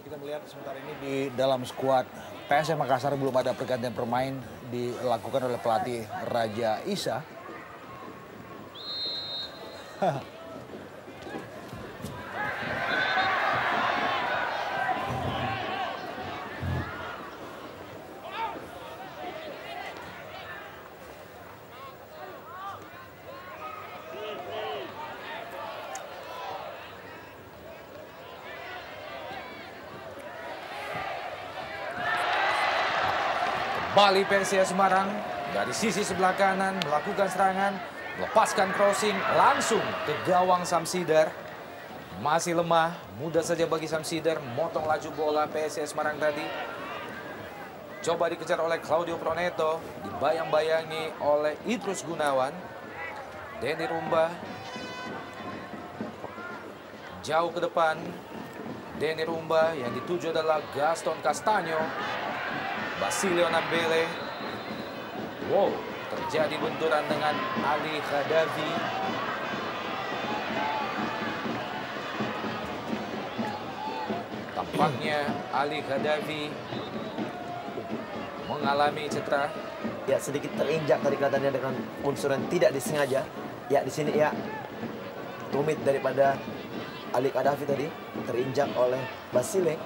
Kita melihat sementara ini di dalam skuad PSM Makassar belum ada pergantian pemain dilakukan oleh pelatih Raja Isa. Kembali PSIS Semarang dari sisi sebelah kanan melakukan serangan, melepaskan crossing langsung ke gawang Samsider. Masih lemah, mudah saja bagi Samsider memotong laju bola PSIS Semarang tadi. Coba dikejar oleh Claudio Proneto, dibayang-bayangi oleh Idrus Gunawan. Denny Rumba jauh ke depan. Denny Rumba yang dituju adalah Gaston Castaño. Basilio Nambele. Wow, terjadi benturan dengan Ali Khadafi. Tampaknya Ali Khadafi mengalami cedera. Ya, sedikit terinjak tadi kelihatannya dengan unsur yang tidak disengaja. Ya, di sini ya tumit daripada Ali Khadafi tadi terinjak oleh Basile.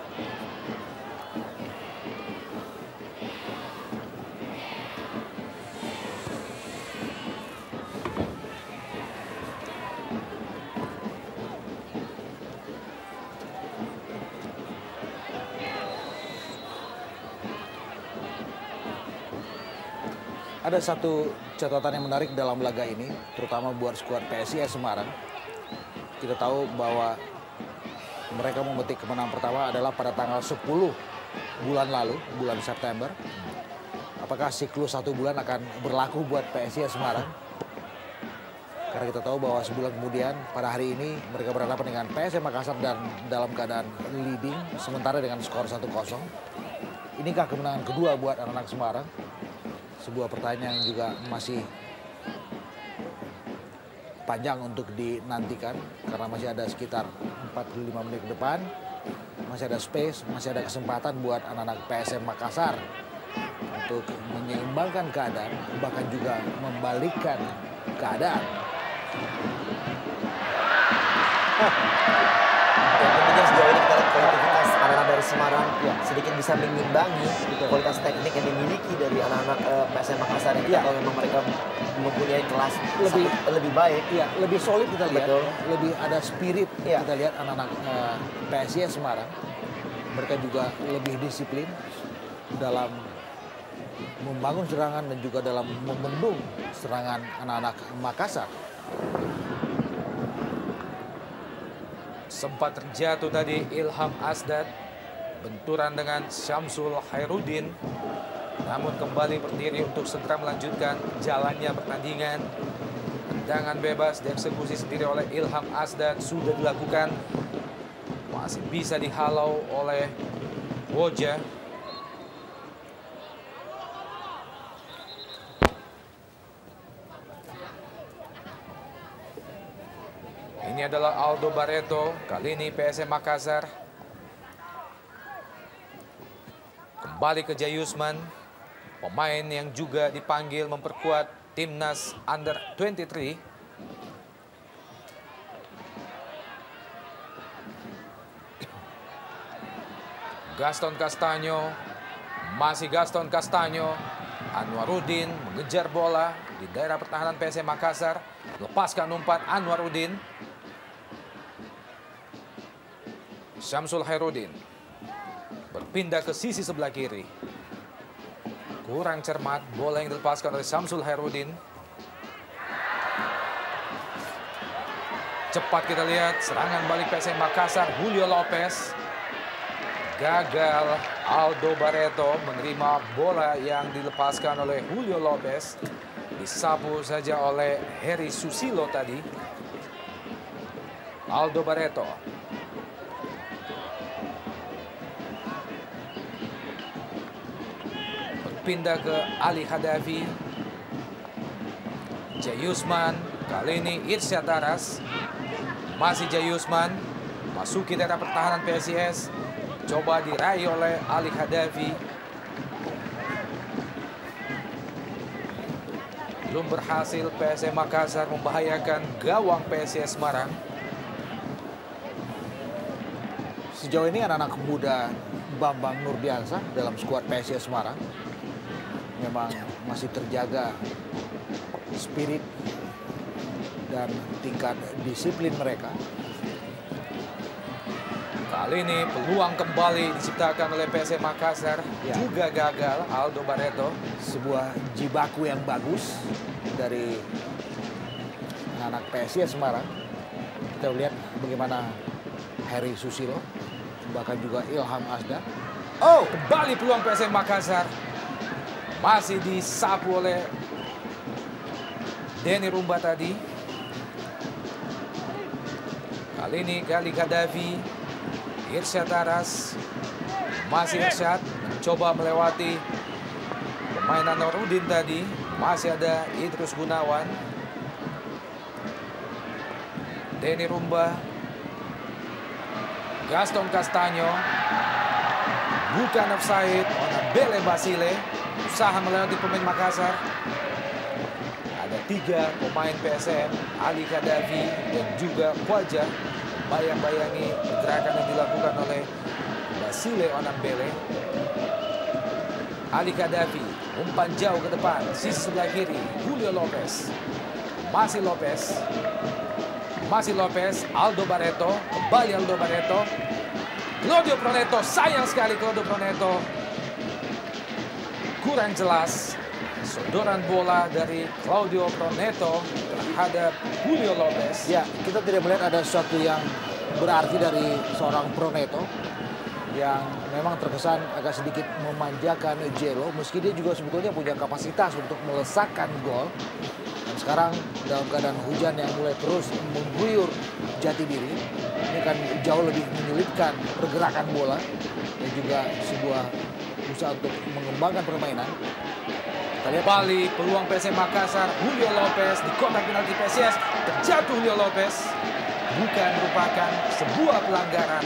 Ada satu catatan yang menarik dalam laga ini, terutama buat skuad PSIS Semarang. Kita tahu bahwa mereka memetik kemenangan pertama adalah pada tanggal 10 bulan lalu, bulan September. Apakah siklus 1 bulan akan berlaku buat PSIS Semarang? Karena kita tahu bahwa sebulan kemudian pada hari ini mereka berhadapan dengan PSM Makassar dan dalam keadaan leading sementara dengan skor 1-0. Inikah kemenangan kedua buat anak-anak Semarang? Sebuah pertanyaan yang juga masih panjang untuk dinantikan karena masih ada sekitar 45 menit ke depan. Masih ada space, masih ada kesempatan buat anak-anak PSM Makassar untuk menyeimbangkan keadaan, bahkan juga membalikkan keadaan. Yang pentingnya sejauh ini kita lihat kualitas anak-anak dari Semarang ya sedikit bisa mengimbangi kualitas teknik yang dimiliki dari anak-anak PSM Makassar yang kita tahu memang mereka mempunyai kelas lebih baik. Ya, lebih solid kita lihat. Betul. Lebih ada spirit kita lihat anak-anak PSIS Semarang. Mereka juga lebih disiplin dalam membangun serangan dan juga dalam membendung serangan anak-anak Makassar. Sempat terjatuh tadi Ilham Asdad, benturan dengan Syamsul Khairuddin, namun kembali berdiri untuk segera melanjutkan jalannya pertandingan. Tendangan bebas dieksekusi sendiri oleh Ilham Asdad sudah dilakukan, masih bisa dihalau oleh Woja. Ini adalah Aldo Barreto, kali ini PSM Makassar. Kembali ke Jayusman, pemain yang juga dipanggil memperkuat timnas Under 23. Gaston Castaño, masih Gaston Castaño. Anwaruddin mengejar bola di daerah pertahanan PSM Makassar. Lepaskan umpan Anwaruddin. Syamsul Khairuddin berpindah ke sisi sebelah kiri. Kurang cermat bola yang dilepaskan oleh Syamsul Khairuddin. Cepat kita lihat serangan balik PSM Makassar. Julio Lopez gagal. Aldo Barreto menerima bola yang dilepaskan oleh Julio Lopez. Disapu saja oleh Heri Susilo tadi. Aldo Barreto berpindah ke Ali Khadafi. Jayusman, kali ini Irsyad Aras. Masih Jayusman, masuki daerah pertahanan PSIS. Coba diraih oleh Ali Khadafi. Belum berhasil PSM Makassar membahayakan gawang PSIS Semarang. Sejauh ini anak-anak muda Bambang Nurdiansyah dalam skuad PSIS Semarang memang masih terjaga spirit dan tingkat disiplin mereka. Kali ini peluang kembali diciptakan oleh PSM Makassar, juga gagal Aldo Barreto. Sebuah jibaku yang bagus dari anak PSIS Semarang. Kita lihat bagaimana Heri Susilo, bahkan juga Ilham Asdad. Oh, kembali peluang PSM Makassar. Masih disapu oleh Denny Rumba tadi. Kali ini Gali Gaddafi, Irsyad Aras. Masih Irsyad mencoba melewati pemain Anwarudin tadi. Masih ada Idrus Gunawan. Denny Rumba. Gaston Castaño. Bukan offside. Onambele Basile. Usaha melewati pemain Makassar. Ada 3 pemain PSM. Ali Gaddafi dan juga Khwaja. Bayang-bayangi pergerakan yang dilakukan oleh Basile Onambele. Ali Gaddafi umpan jauh ke depan, sisi sebelah kiri, Julio Lopez. Masih Lopez. Masih Lopez, Aldo Barreto, kembali Aldo Barreto. Claudio Proneto, sayang sekali Claudio Proneto. Kurang jelas sodoran bola dari Claudio Proneto terhadap Julio Lopez. Ya, kita tidak melihat ada sesuatu yang berarti dari seorang Proneto yang memang terkesan agak sedikit memanjakan Jelo, meski dia juga sebetulnya punya kapasitas untuk melesakkan gol. Dan sekarang dalam keadaan hujan yang mulai terus mengguyur Jatidiri, ini kan jauh lebih menyulitkan pergerakan bola dan juga sebuah usaha untuk mengembangkan permainan. Kita lihat Kembali peluang PSM Makassar, Julio Lopez di kotak penalti PSIS, terjatuh Julio Lopez. Bukan merupakan sebuah pelanggaran.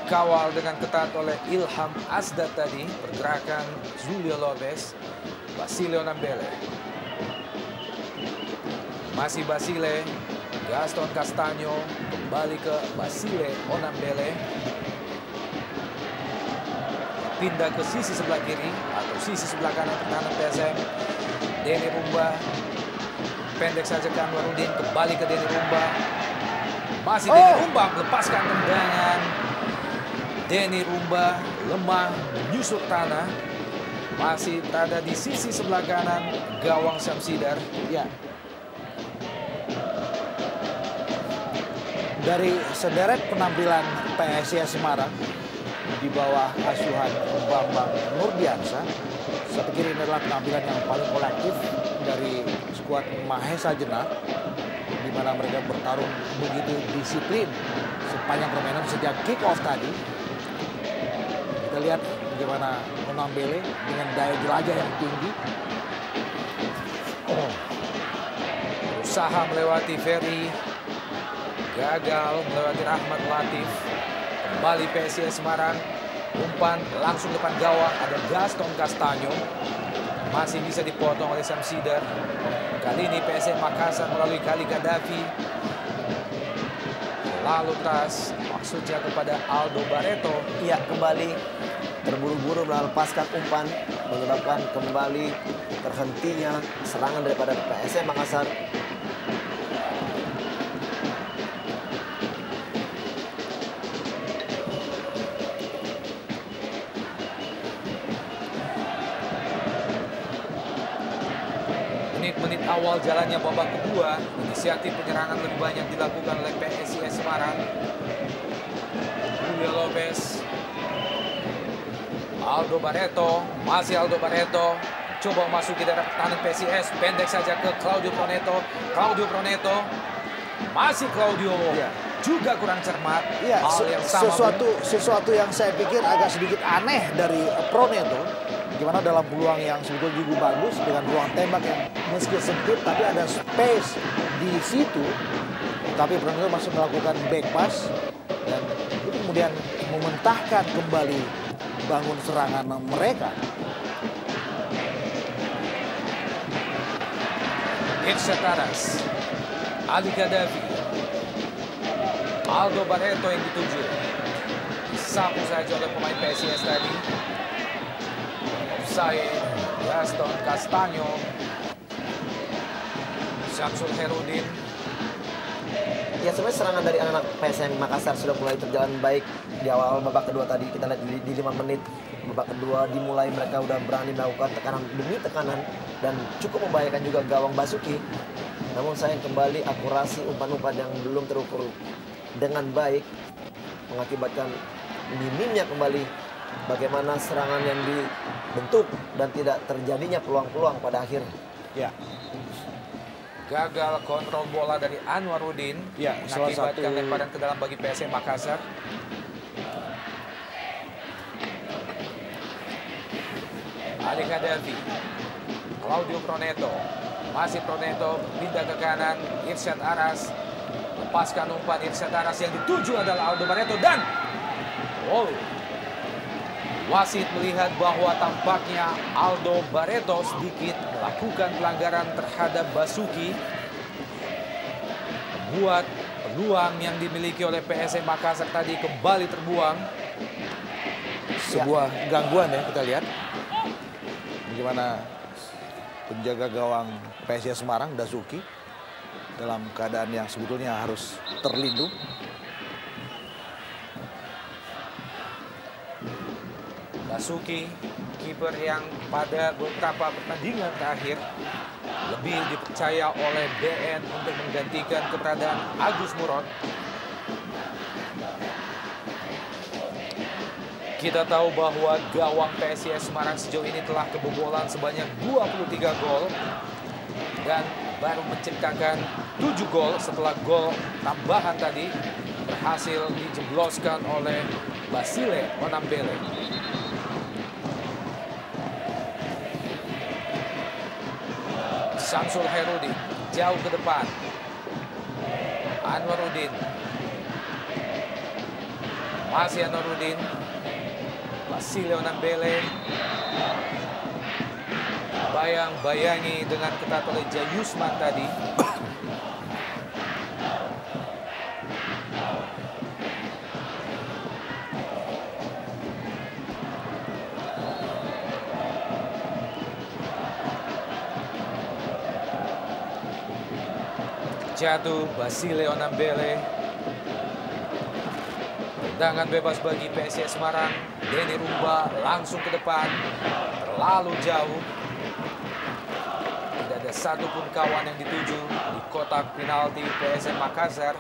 Dikawal dengan ketat oleh Ilham Asdad tadi, pergerakan Julio Lopez. Basile Onambele. Masih Basile, Gaston Castaño, kembali ke Basile Onambele. Pindah ke sisi sebelah kiri atau sisi sebelah kanan pertahanan PSM. Denny Rumba. Pendek saja ke Anwarudin, kembali ke Denny Rumba. Masih Denny Rumba melepaskan tendangan. Denny Rumba lemah menyusut tanah. Masih berada di sisi sebelah kanan gawang Syamsidar. ya, dari sederet penampilan PSIS Semarang di bawah asuhan Bambang Nurdiansa, saya pikir ini adalah penampilan yang paling kolektif dari skuad Mahesa Jenar, di mana mereka bertarung begitu disiplin sepanjang permainan sejak kick off tadi. Kita lihat bagaimana Onambele dengan daya jelajah yang tinggi. Berusaha melewati Ferry. Gagal melewati Rahmat Latif. Kembali PSIS Semarang. Umpan langsung depan gawang. Ada Gaston Castaño. Masih bisa dipotong oleh Syamsidar. Kali ini PSM Makassar melalui Gali Gaddafi. Lalu tas maksudnya kepada Aldo Barreto. Iya, kembali terburu-buru melepaskan umpan, menyebabkan kembali terhentinya serangan daripada PSM Makassar. Menit-menit awal jalannya babak kedua, inisiatif penyerangan lebih banyak dilakukan oleh PSIS Semarang. Julio Lopez. Aldo Barreto, masih Aldo Barreto. Coba memasuki daerah pertahanan PSIS, pendek saja ke Claudio Proneto. Claudio Proneto, masih Claudio. Ya. Juga kurang cermat. Ya, Hal yang sama sesuatu yang saya pikir agak sedikit aneh dari Proneto, gimana dalam peluang yang sebetulnya juga bagus dengan ruang tembak yang meski sempit tapi ada space di situ, tapi Proneto masih melakukan back pass dan itu kemudian mementahkan kembali bangun serangan mereka. Irsyad Aras, Ali Gaddafi, Aldo Barreto yang dituju. Disapu saja oleh pemain PSIS tadi. Offside, Gaston Castaño. Syamsul Herudin. Ya, sebenarnya serangan dari anak-anak PSM Makassar sudah mulai berjalan baik di awal babak kedua tadi. Kita lihat di 5 menit babak kedua dimulai, mereka udah berani melakukan tekanan demi tekanan dan cukup membahayakan juga gawang Basuki. Namun sayang kembali akurasi umpan-umpan yang belum terukur dengan baik mengakibatkan minimnya kembali bagaimana serangan yang dibentuk dan tidak terjadinya peluang-peluang pada akhirnya. Ya, Gagal kontrol bola dari Anwaruddin Ya, salah mengakibatkan satu- lemparan ke dalam bagi PSM Makassar. Ali Khadafi, Claudio Proneto, masih Proneto pindah ke kanan, Irsyad Aras lepaskan umpan Irsyad Aras yang dituju adalah Aldo Barreto dan wasit melihat bahwa tampaknya Aldo Barreto sedikit melakukan pelanggaran terhadap Basuki, membuat peluang yang dimiliki oleh PSM Makassar tadi kembali terbuang. sebuah gangguan ya kita lihat. Bagaimana penjaga gawang PSIS Semarang, Dazuki, dalam keadaan yang sebetulnya harus terlindung. Basuki, kiper yang pada beberapa pertandingan terakhir lebih dipercaya oleh BN untuk menggantikan keberadaan Agus Murad. Kita tahu bahwa gawang PSIS Semarang sejauh ini telah kebobolan sebanyak 23 gol dan baru menciptakan 7 gol setelah gol tambahan tadi berhasil dijebloskan oleh Basile Onambele. Samsul Hairudin jauh ke depan. Anwaruddin. Masih Anwaruddin. Basile Onambele. Bayang-bayangi dengan ketat oleh Jayusman tadi. Jatuh Basile Onambele. Tendangan bebas bagi PSIS Semarang. Denny Rumba langsung ke depan. Terlalu jauh. Tidak ada satupun kawan yang dituju di kotak penalti PSM Makassar.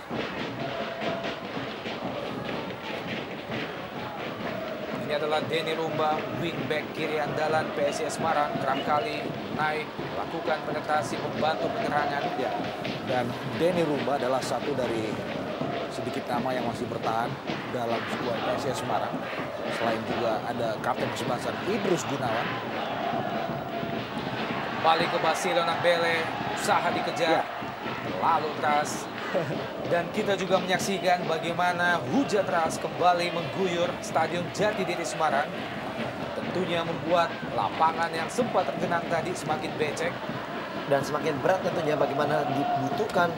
Ini adalah Denny Rumba, wingback kiri andalan PSIS Semarang. Kerap kali naik, melakukan penetrasi, membantu penyerangan. Ya. Dan Denny Rumba adalah satu dari sedikit nama yang masih bertahan dalam skuad PSIS Semarang. Selain juga ada kapten kesebelasan Idrus Gunawan. Balik ke Basile Onambele, usaha dikejar, terlalu keras. Dan kita juga menyaksikan bagaimana hujan deras kembali mengguyur Stadion Jatidiri Semarang. Tentunya membuat lapangan yang sempat tergenang tadi semakin becek. Dan semakin berat tentunya bagaimana dibutuhkan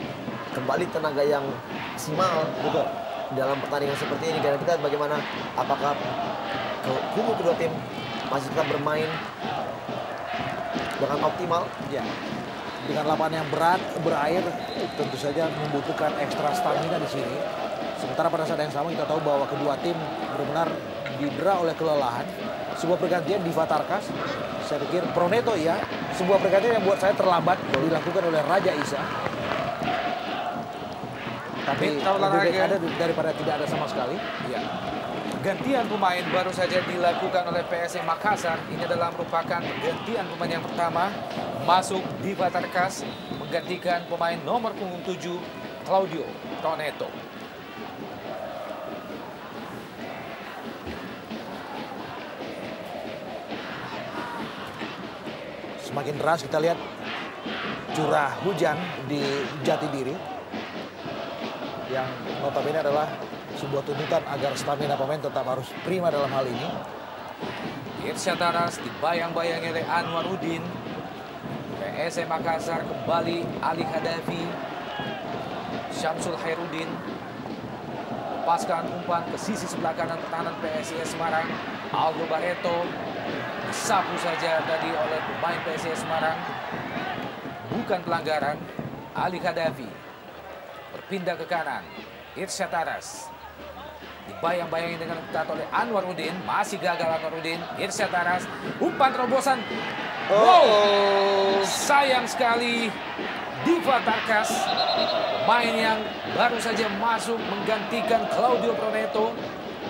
kembali tenaga yang maksimal dalam pertandingan seperti ini. Karena kita lihat bagaimana apakah kubu kedua tim masih tetap bermain dengan optimal. Ya. Dengan lapangan yang berat, berair, tentu saja membutuhkan ekstra stamina di sini. Sementara pada saat yang sama kita tahu bahwa kedua tim benar-benar didera oleh kelelahan. Sebuah pergantian di Vatarkas, saya pikir Proneto ya, sebuah pergantian yang buat saya terlambat dilakukan oleh Raja Isa. Tapi Mitra lebih baik olahraga. ada daripada tidak ada sama sekali. Ya. Gantian pemain baru saja dilakukan oleh PSM Makassar. Ini adalah merupakan gantian pemain yang pertama masuk di Vatarkas menggantikan pemain nomor punggung 7 Claudio Proneto. Semakin deras kita lihat curah hujan di Jatidiri yang notabene adalah sebuah tuntutan agar stamina pemain tetap harus prima dalam hal ini. Irsyad Aras dibayang-bayangi oleh Anwaruddin. PSM Makassar kembali Ali Khadafi. Syamsul Hairudin lepaskan umpan ke sisi sebelah kanan pertahanan PSIS Semarang. Aldo Barreto disapu saja tadi oleh pemain PSIS Semarang. Bukan pelanggaran. Ali Khadafi berpindah ke kanan. Irsyad Aras dibayang-bayangi dengan ketat oleh Anwaruddin. Masih gagal Anwaruddin. Irsyad Aras, umpan terobosan. Wow, sayang sekali Diva Tarkas, pemain yang baru saja masuk menggantikan Claudio Proneto.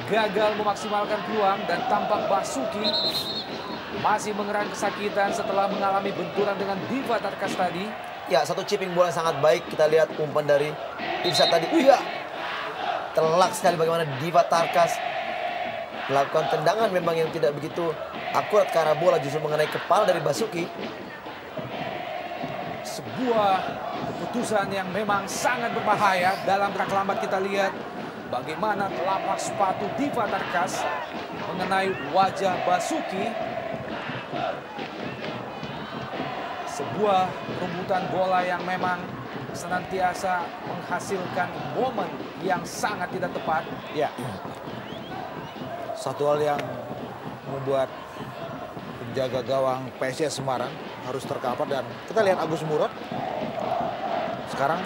gagal memaksimalkan peluang dan tampak Basuki masih mengerang kesakitan setelah mengalami benturan dengan Diva Tarkas tadi. Ya, satu chipping bola yang sangat baik. Kita lihat umpan dari Irsyad tadi. Iya. Telak sekali bagaimana Diva Tarkas melakukan tendangan memang yang tidak begitu akurat ke arah bola, justru mengenai kepala dari Basuki. Sebuah keputusan yang memang sangat berbahaya. Dalam gerak lambat kita lihat bagaimana telapak sepatu Diva Tarkas mengenai wajah Basuki. Sebuah rebutan bola yang memang senantiasa menghasilkan momen yang sangat tidak tepat. Ya. Satu hal yang membuat penjaga gawang PSIS Semarang harus terkapar, dan kita lihat Agus Murad. Sekarang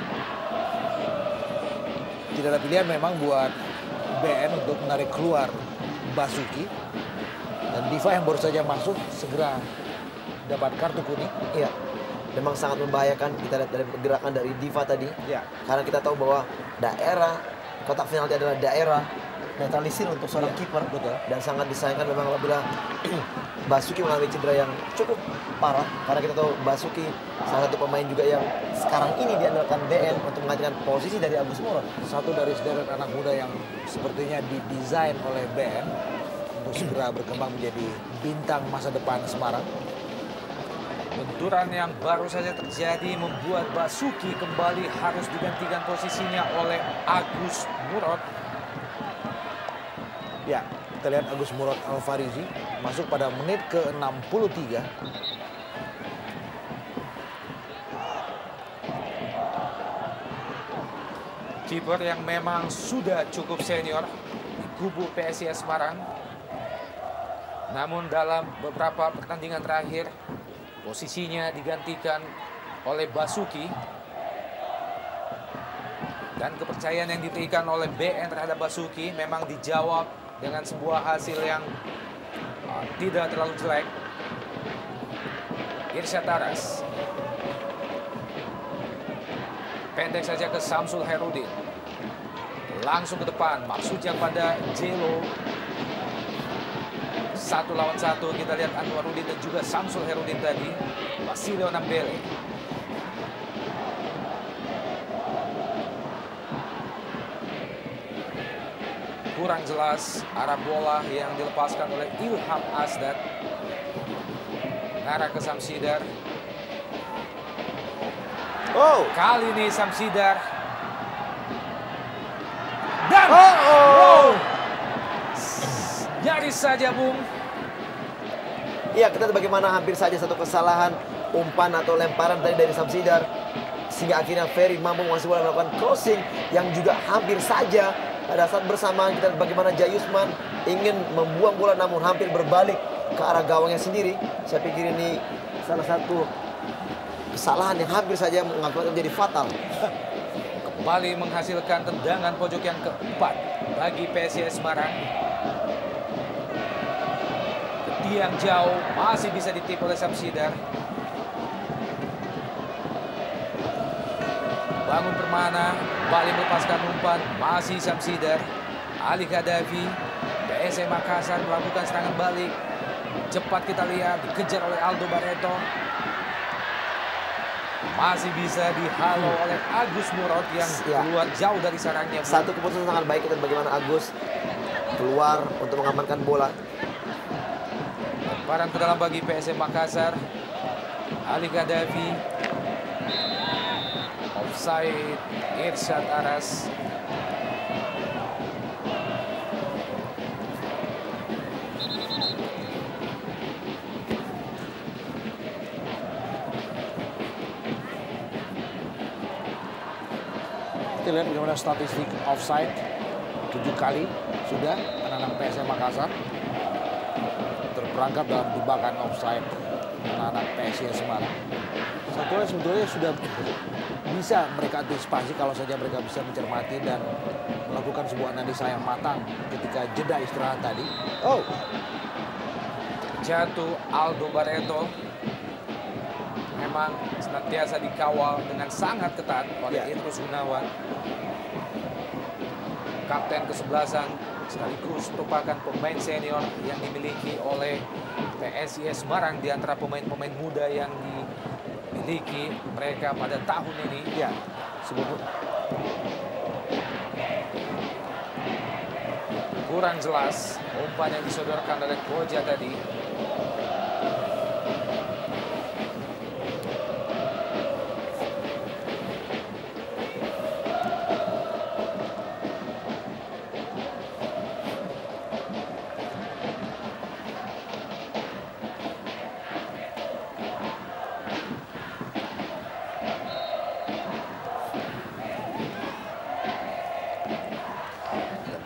tidak ada pilihan memang buat BN untuk menarik keluar Basuki. Dan Diva yang baru saja masuk segera dapat kartu kuning. Iya. Memang sangat membahayakan. Kita lihat dari pergerakan dari Diva tadi. Ya. Karena kita tahu bahwa daerah kotak penalti adalah daerah netralisir untuk seorang kiper. Betul. Dan sangat disayangkan memang apabila Basuki mengalami cedera yang cukup parah. Karena kita tahu Basuki salah satu pemain juga yang sekarang ini diandalkan BN untuk menggantikan posisi dari Agus Murad. Satu dari sederet anak muda yang sepertinya didesain oleh BN untuk segera berkembang menjadi bintang masa depan Semarang. Benturan yang baru saja terjadi membuat Basuki kembali harus digantikan posisinya oleh Agus Murad. Ya, kita lihat Agus Murad Alfarizi masuk pada menit ke-63. Kiper yang memang sudah cukup senior di kubu PSIS Semarang. Namun dalam beberapa pertandingan terakhir posisinya digantikan oleh Basuki. Dan kepercayaan yang diberikan oleh BN terhadap Basuki memang dijawab dengan sebuah hasil yang tidak terlalu jelek. Irsyad Aras. Pendek saja ke Samsul Herudin. Langsung ke depan, maksudnya pada Jelo. 1 lawan 1, kita lihat Anwarudin dan juga Samsul Herudin tadi. Basilio Nambele. Kurang jelas arah bola yang dilepaskan oleh Ilham Asdad. Mengarah ke Samsidar. Oh, Kali ini Samsidar. Dan oh. nyaris saja, Bung. Iya, kita lihat bagaimana hampir saja satu kesalahan umpan atau lemparan tadi dari Samsidar. Sehingga akhirnya Ferry mampu menguasai bola melakukan crossing yang juga hampir saja pada saat bersamaan kita lihat bagaimana Jayusman ingin membuang bola namun hampir berbalik ke arah gawangnya sendiri. Saya pikir ini salah satu kesalahan yang hampir saja mengakibatkan menjadi fatal. Kembali menghasilkan tendangan pojok yang keempat bagi PSIS Semarang. Ke tiang jauh masih bisa ditip oleh Samsidar. Bangun Permana, balik melepaskan umpan, masih Samsidar. Ali Kadafi, PSM Makassar melakukan serangan balik. Cepat kita lihat, dikejar oleh Aldo Barreto. Masih bisa dihalau oleh Agus Murad yang keluar jauh dari sarangnya. Satu keputusan sangat baik kita bagaimana Agus keluar untuk mengamankan bola. Lemparan ke dalam bagi PSM Makassar. Ali Kadafi. Offside Irsyad Aras. Kita lihat bagaimana statistik offside. 7 kali sudah anak-anak PSM Makassar terperangkap dalam jebakan offside anak-anak PSIS Semarang. Satu hal sebetulnya sudah bisa mereka antisipasi kalau saja mereka bisa mencermati dan melakukan sebuah analisa yang matang ketika jeda istirahat tadi. Oh, Jatuh Aldo Barreto. Memang senantiasa dikawal dengan sangat ketat oleh Idrus Gunawan. Kapten kesebelasan sekaligus merupakan pemain senior yang dimiliki oleh PSIS Semarang di antara pemain-pemain muda yang dimiliki mereka pada tahun ini. Ya, sebuah Kurang jelas umpan yang disodorkan oleh Koja tadi.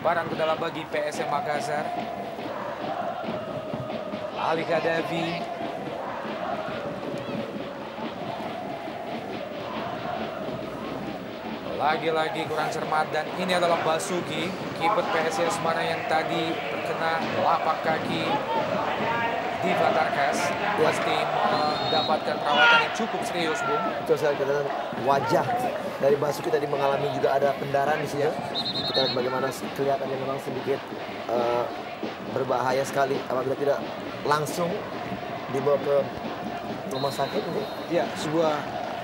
Barang ke dalam bagi PSM Makassar. Ali Kadafi. Lagi-lagi kurang cermat dan ini adalah Basuki, kiper PSIS Semarang yang tadi terkena lapak kaki di Batarkas. Pasti mendapatkan perawatan yang cukup serius, Bung. Betul sekali, katakan wajah dari Basuki tadi mengalami juga ada pendarahan di sini. Kita lihat bagaimana kelihatannya memang sedikit berbahaya sekali apabila tidak langsung dibawa ke rumah sakit. Ya, sebuah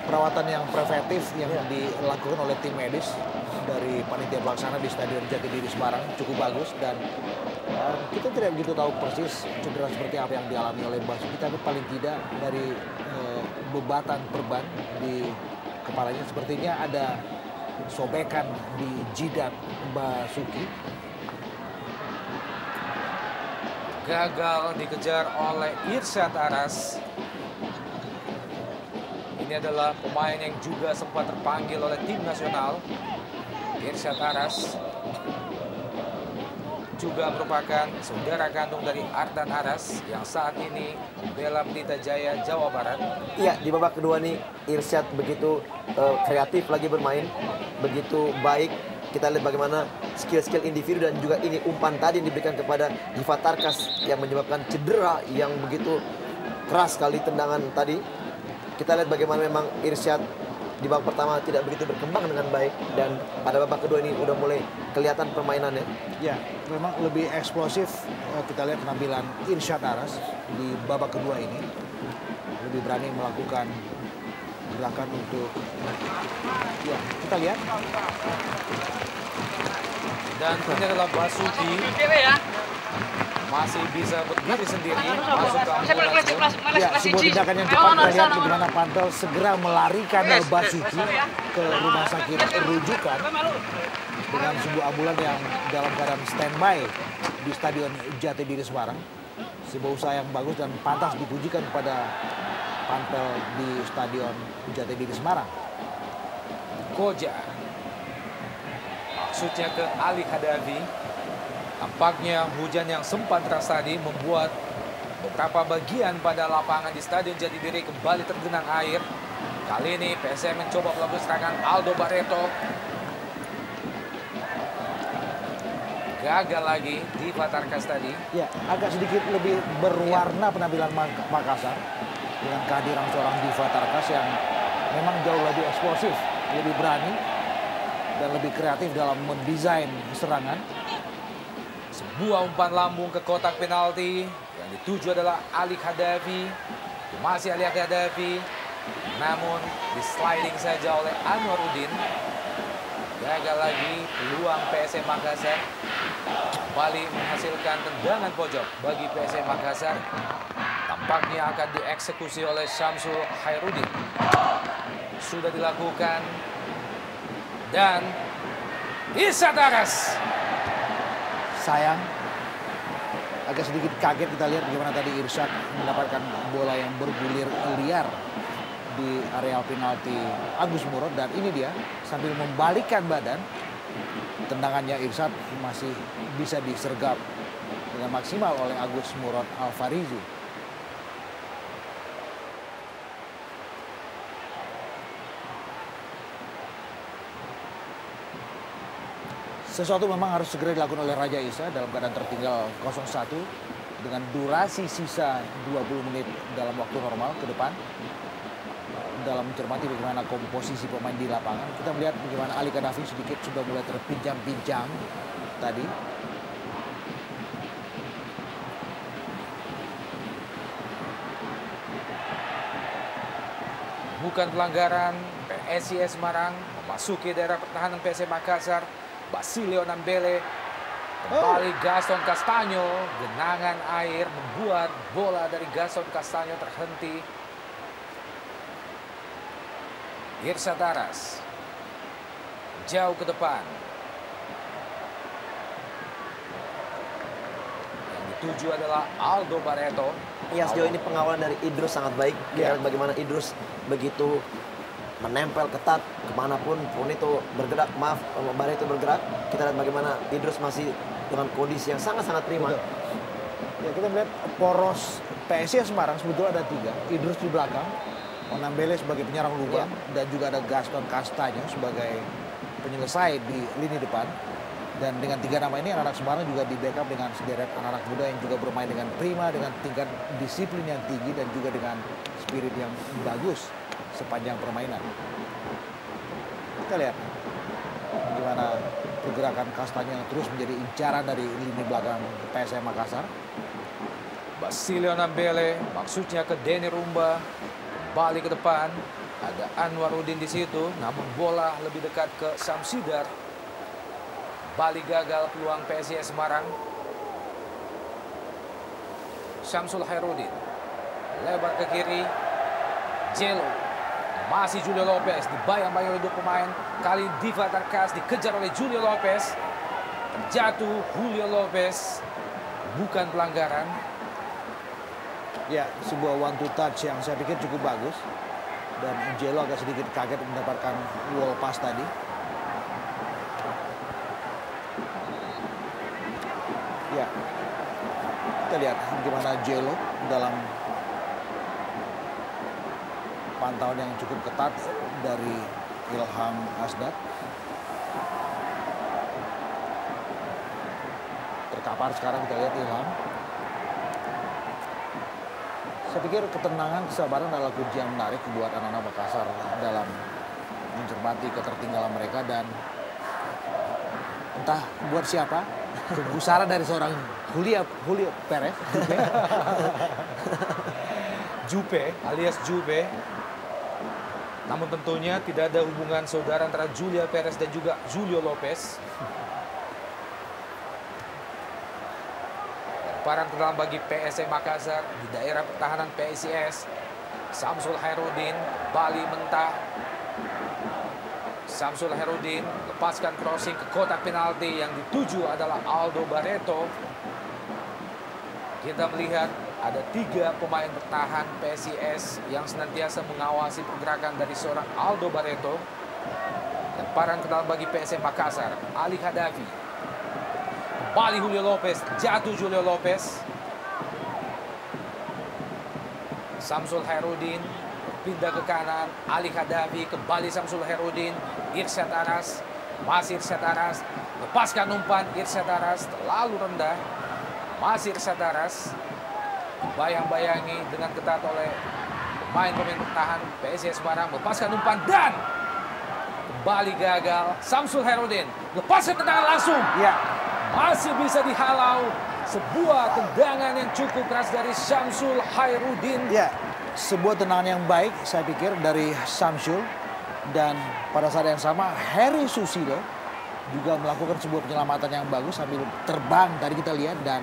perawatan yang preventif yang dilakukan oleh tim medis dari panitia pelaksana di Stadion Jatidiri Semarang cukup bagus, dan kita tidak begitu tahu persis cedera seperti apa yang dialami oleh Basuki, tapi paling tidak dari bebatan perban di kepalanya sepertinya ada sobekan di jidat Basuki. Gagal dikejar oleh Irsyad Aras. Ini adalah pemain yang juga sempat terpanggil oleh tim nasional. Irsyad Aras juga merupakan saudara kandung dari Ardan Aras yang saat ini membela Pelita Jaya Jawa Barat. Iya, di babak kedua nih Irsyad begitu kreatif lagi bermain, begitu baik. Kita lihat bagaimana skill-skill individu dan juga ini umpan tadi yang diberikan kepada Diva Tarkas yang menyebabkan cedera yang begitu keras sekali tendangan tadi. Kita lihat bagaimana memang Irsyad di babak pertama tidak begitu berkembang dengan baik, dan pada babak kedua ini udah mulai kelihatan permainannya. Ya, memang lebih eksplosif. Kita lihat penampilan Irsyad Aras di babak kedua ini lebih berani melakukan gerakan untuk, ya kita lihat. Dan ini adalah Basuki, masih bisa berdiri sendiri masuk ke ambulans. Ya, sebuah tindakan yang cepat. Kita lihat bagaimana Pantel segera melarikan Basuki ke rumah sakit rujukan dengan sebuah ambulans yang dalam keadaan standby di Stadion Jatidiri Semarang. Sebuah usaha yang bagus dan pantas dipujikan kepada Pantel di Stadion Jatidiri Semarang. Koja, maksudnya ke Ali Hadafi. Tampaknya hujan yang sempat deras tadi membuat beberapa bagian pada lapangan di Stadion Jatidiri kembali tergenang air. Kali ini PSM mencoba melakukan serangan. Aldo Barreto gagal lagi di Batarkas tadi. Ya, agak sedikit lebih berwarna penampilan Makassar dengan kehadiran seorang Diva Tarkas yang memang jauh lebih eksplosif, lebih berani, dan lebih kreatif dalam mendesain serangan. Sebuah umpan lambung ke kotak penalti yang dituju adalah Ali Hadafi. Masih Ali Hadafi, namun di sliding saja oleh Anwaruddin. Gagal lagi peluang PSM Makassar. Kembali menghasilkan tendangan pojok bagi PSM Makassar. Tampaknya akan dieksekusi oleh Syamsul Khairuddin. Sudah dilakukan. Dan Irsyad Aras. Sayang, agak sedikit kaget kita lihat bagaimana tadi Irsyad mendapatkan bola yang bergulir liar di area penalti Agus Murad, dan ini dia sambil membalikkan badan, tendangannya Irsyad masih bisa disergap dengan maksimal oleh Agus Murad Alfarizi. Sesuatu memang harus segera dilakukan oleh Raja Isa dalam keadaan tertinggal 0-1 dengan durasi sisa 20 menit dalam waktu normal ke depan. Dalam mencermati bagaimana komposisi pemain di lapangan, kita melihat bagaimana Ali Kadafi sedikit sudah mulai terpinjam-pinjam tadi. Bukan pelanggaran. PSIS Semarang memasuki daerah pertahanan PSM Makassar. Basilio Nambele. Kembali Gaston Castanyo. Genangan air membuat bola dari Gaston Castanyo terhenti. Irsat Aras. Jauh ke depan. Yang dituju adalah Aldo Barreto. Ya, sejauh ini pengawalan dari Idrus sangat baik. Kita lihat bagaimana Idrus begitu menempel ketat kemanapun pun itu bergerak. Maaf, Barreto bergerak. Kita lihat bagaimana Idrus masih dengan kondisi yang sangat-sangat prima. Betul. Ya, kita melihat poros PSIS Semarang sebetulnya ada 3. Idrus di belakang, Onambele sebagai penyerang lubang, dan juga ada Gaston Castanyo sebagai penyelesai di lini depan. Dan dengan 3 nama ini anak-anak Semarang juga di backup dengan sederet anak-anak muda yang juga bermain dengan prima, dengan tingkat disiplin yang tinggi dan juga dengan spirit yang bagus sepanjang permainan. Kita lihat bagaimana pergerakan Castanyo yang terus menjadi incaran dari lini belakang PSM Makassar. Basilio Nambele, maksudnya ke Denny Rumba, kembali ke depan. Ada Anwarudin di situ, namun bola lebih dekat ke Samsidar. Balik gagal peluang PSIS Semarang. Syamsul Hairudin, lebar ke kiri. Jelo, masih Julio Lopez, dibayang-bayang oleh 2 pemain. Kali Diva Tarkas dikejar oleh Julio Lopez. Terjatuh Julio Lopez, bukan pelanggaran. Ya, sebuah one two touch yang saya pikir cukup bagus. Dan Angelo agak sedikit kaget mendapatkan wall pass tadi. Ya, kita lihat bagaimana Angelo dalam pantauan yang cukup ketat dari Ilham Asdad. Terkapar sekarang kita lihat Ilham. Saya pikir ketenangan, kesabaran adalah kunci yang menarik buat anak-anak Makassar dalam mencermati ketertinggalan mereka, dan entah buat siapa kegusaran dari seorang Julio Perez, Jupe alias Jupe. Namun tentunya tidak ada hubungan saudara antara Julia Perez dan juga Julio Lopez. Lemparan ke dalam bagi PSM Makassar di daerah pertahanan PSIS. Samsul Hairudin, Bali mentah. Samsul Hairudin lepaskan crossing ke kotak penalti, yang dituju adalah Aldo Barreto. Kita melihat ada 3 pemain bertahan PSIS yang senantiasa mengawasi pergerakan dari seorang Aldo Barreto. Lemparan ke dalam bagi PSM Makassar, Ali Hadafi. Kembali Julio Lopez, jatuh Julio Lopez. Samsul Hairudin pindah ke kanan, Ali Hadafi, kembali Samsul Hairudin. Irsat Aras, masih Irsat Aras, lepaskan umpan. Irsat Aras terlalu rendah, masih Irsat Aras. Bayang-bayangi dengan ketat oleh pemain-pemain bertahan PSIS Semarang, lepaskan umpan dan kembali gagal. Samsul Hairudin lepaskan tendangan langsung. ya, Masih bisa dihalau. Sebuah tendangan yang cukup keras dari Syamsul Hairudin. ya, sebuah tendangan yang baik saya pikir dari Samsul, dan pada saat yang sama Heri Susilo juga melakukan sebuah penyelamatan yang bagus sambil terbang tadi kita lihat, dan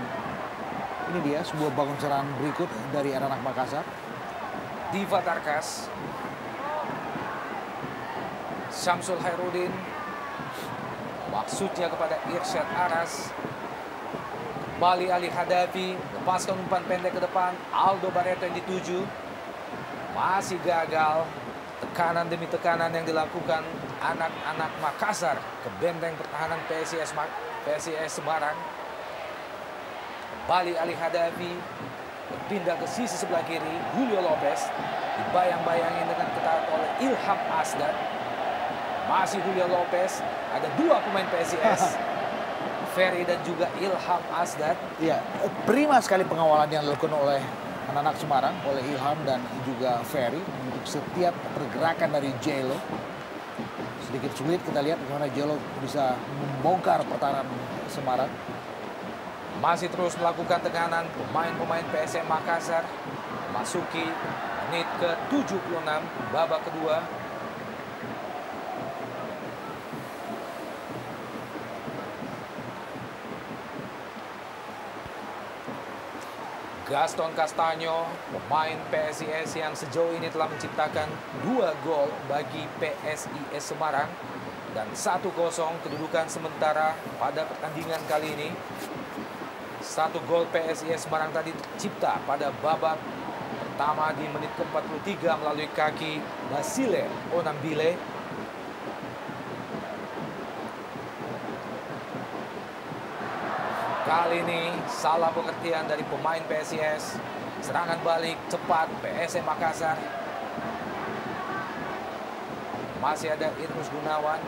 ini dia sebuah bangun serangan berikut dari anak-anak Makassar. Diva Tarkas. Syamsul Hairudin. Maksudnya kepada Irsat Aras. Kembali Ali Hadafi. Lepaskan umpan pendek ke depan. Aldo Barreto yang dituju. Masih gagal. Tekanan demi tekanan yang dilakukan anak-anak Makassar ke benteng pertahanan PSIS Semarang. Kembali Ali Hadafi. Berpindah ke sisi sebelah kiri. Julio Lopez. Dibayang-bayangin dengan ketat oleh Ilham Asdad. Masih Julio Lopez. Ada 2 pemain PSIS. Ferry dan juga Ilham Asdad. Ya, prima sekali pengawalan yang dilakukan oleh anak-anak Semarang, oleh Ilham dan juga Ferry untuk setiap pergerakan dari Jelo. Sedikit sulit kita lihat bagaimana Jelo bisa membongkar pertahanan Semarang. Masih terus melakukan tekanan pemain-pemain PSM Makassar. Memasuki Menit ke-76 babak kedua. Gaston Castaño, pemain PSIS yang sejauh ini telah menciptakan 2 gol bagi PSIS Semarang dan 1-0 kedudukan sementara pada pertandingan kali ini. 1 gol PSIS Semarang tadi tercipta pada babak pertama di menit ke-43 melalui kaki Basile Onambile. Kali ini salah pengertian dari pemain PSIS. Serangan balik cepat PSM Makassar. Masih ada Idrus Gunawan.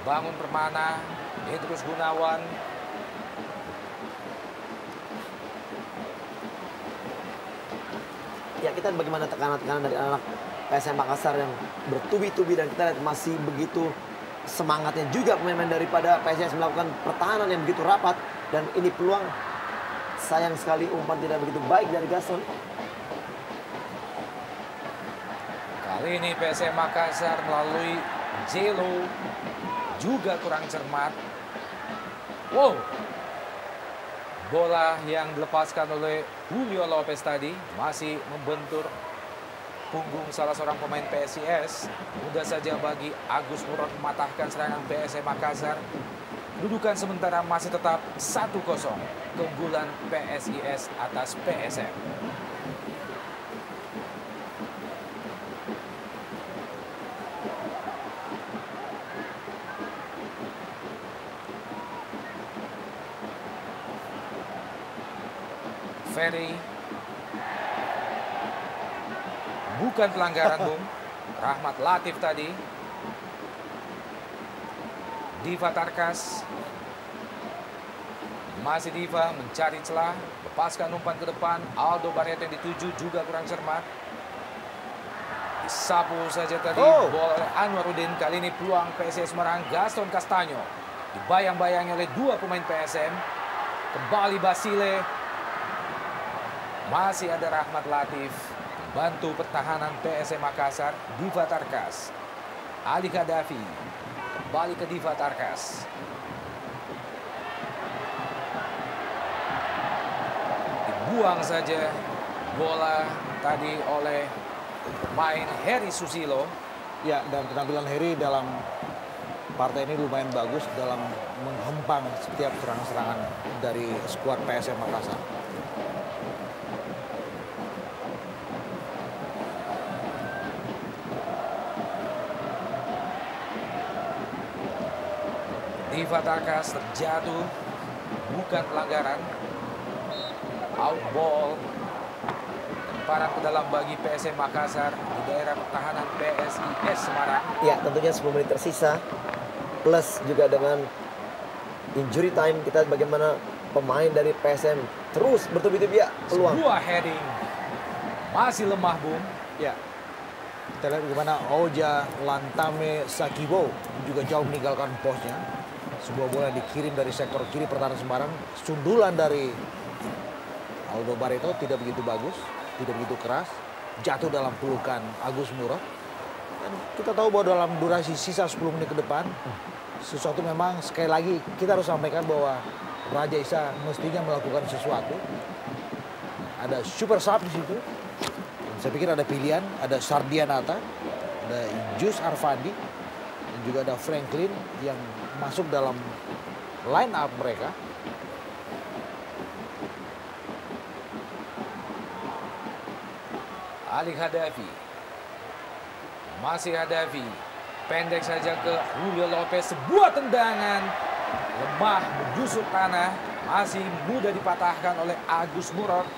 Bangun Permana, Idrus Gunawan. Ya, kita bagaimana tekanan-tekanan dari anak PSM Makassar yang bertubi-tubi, dan kita lihat masih begitu semangatnya juga pemain-pemain daripada PSIS melakukan pertahanan yang begitu rapat. Dan ini peluang, sayang sekali umpan tidak begitu baik dari Gaston. Kali ini PSM Makassar melalui Jelo juga kurang cermat. Wow, bola yang dilepaskan oleh Julio Lopez tadi masih membentur punggung salah seorang pemain PSIS. Mudah saja bagi Agus Murad mematahkan serangan PSM Makassar. Kedudukan sementara masih tetap 1-0. Keunggulan PSIS atas PSM. Ferry. Bukan pelanggaran, Bung. Rahmat Latif tadi. Diva Tarkas. Masih Diva mencari celah. Lepaskan umpan ke depan. Aldo Barreto yang dituju juga kurang cermat. Disapu saja tadi bola oleh Anwarudin. Kali ini peluang PSIS Semarang. Gaston Castaño dibayang-bayangi oleh 2 pemain PSM. Kembali Basile. Masih ada Rahmat Latif. Bantu pertahanan PSM Makassar, Diva Tarkas. Ali Khadafi. Kembali ke Diva Tarkas. Dibuang saja bola tadi oleh pemain Heri Susilo. Ya, dan penampilan Heri dalam partai ini lumayan bagus dalam menghempang setiap serangan-serangan dari skuad PSM Makassar. Diva Tarkas terjatuh, bukan pelanggaran. Out ball. Lemparan ke dalam bagi PSM Makassar di daerah pertahanan PSIS Semarang. Ya, tentunya 10 menit tersisa. Plus juga dengan injury time, kita bagaimana pemain dari PSM terus bertubi-tubi ya peluang. Sebuah heading. Masih lemah, Bung. Ya, kita lihat bagaimana Oja Lantame Sakibo juga jauh meninggalkan posnya. Sebuah bola dikirim dari sektor kiri pertahanan Semarang. Sundulan dari Aldo Barreto tidak begitu bagus, tidak begitu keras. Jatuh dalam pelukan Agus Murad. Dan kita tahu bahwa dalam durasi sisa 10 menit ke depan, sesuatu memang sekali lagi kita harus sampaikan bahwa Raja Isa mestinya melakukan sesuatu. Ada super sub di situ. Saya pikir ada pilihan, ada Sardianata, ada Jus Arfandi, dan juga ada Franklin yang masuk dalam line up mereka. Ali Khadafi. Masih Khadafi. Pendek saja ke Julio Lopez. Sebuah tendangan lemah menjusuk tanah. Masih mudah dipatahkan oleh Agus Murad.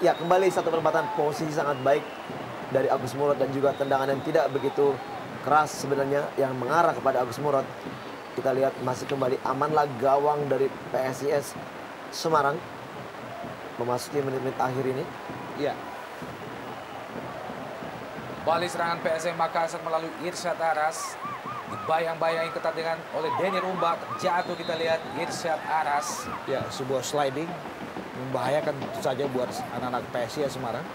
Ya, kembali satu perempatan posisi sangat baik dari Agus Murad, dan juga tendangan yang tidak begitu keras sebenarnya yang mengarah kepada Agus Murad. Kita lihat masih kembali amanlah gawang dari PSIS Semarang memasuki menit-menit akhir ini. Ya, Balik serangan PSM Makassar melalui Irsyad Aras. Dibayang-bayangi ketat dengan oleh Denny Rumba. Jatuh kita lihat Irsyad Aras. ya, sebuah sliding membahayakan tentu saja buat anak-anak PSIS Semarang.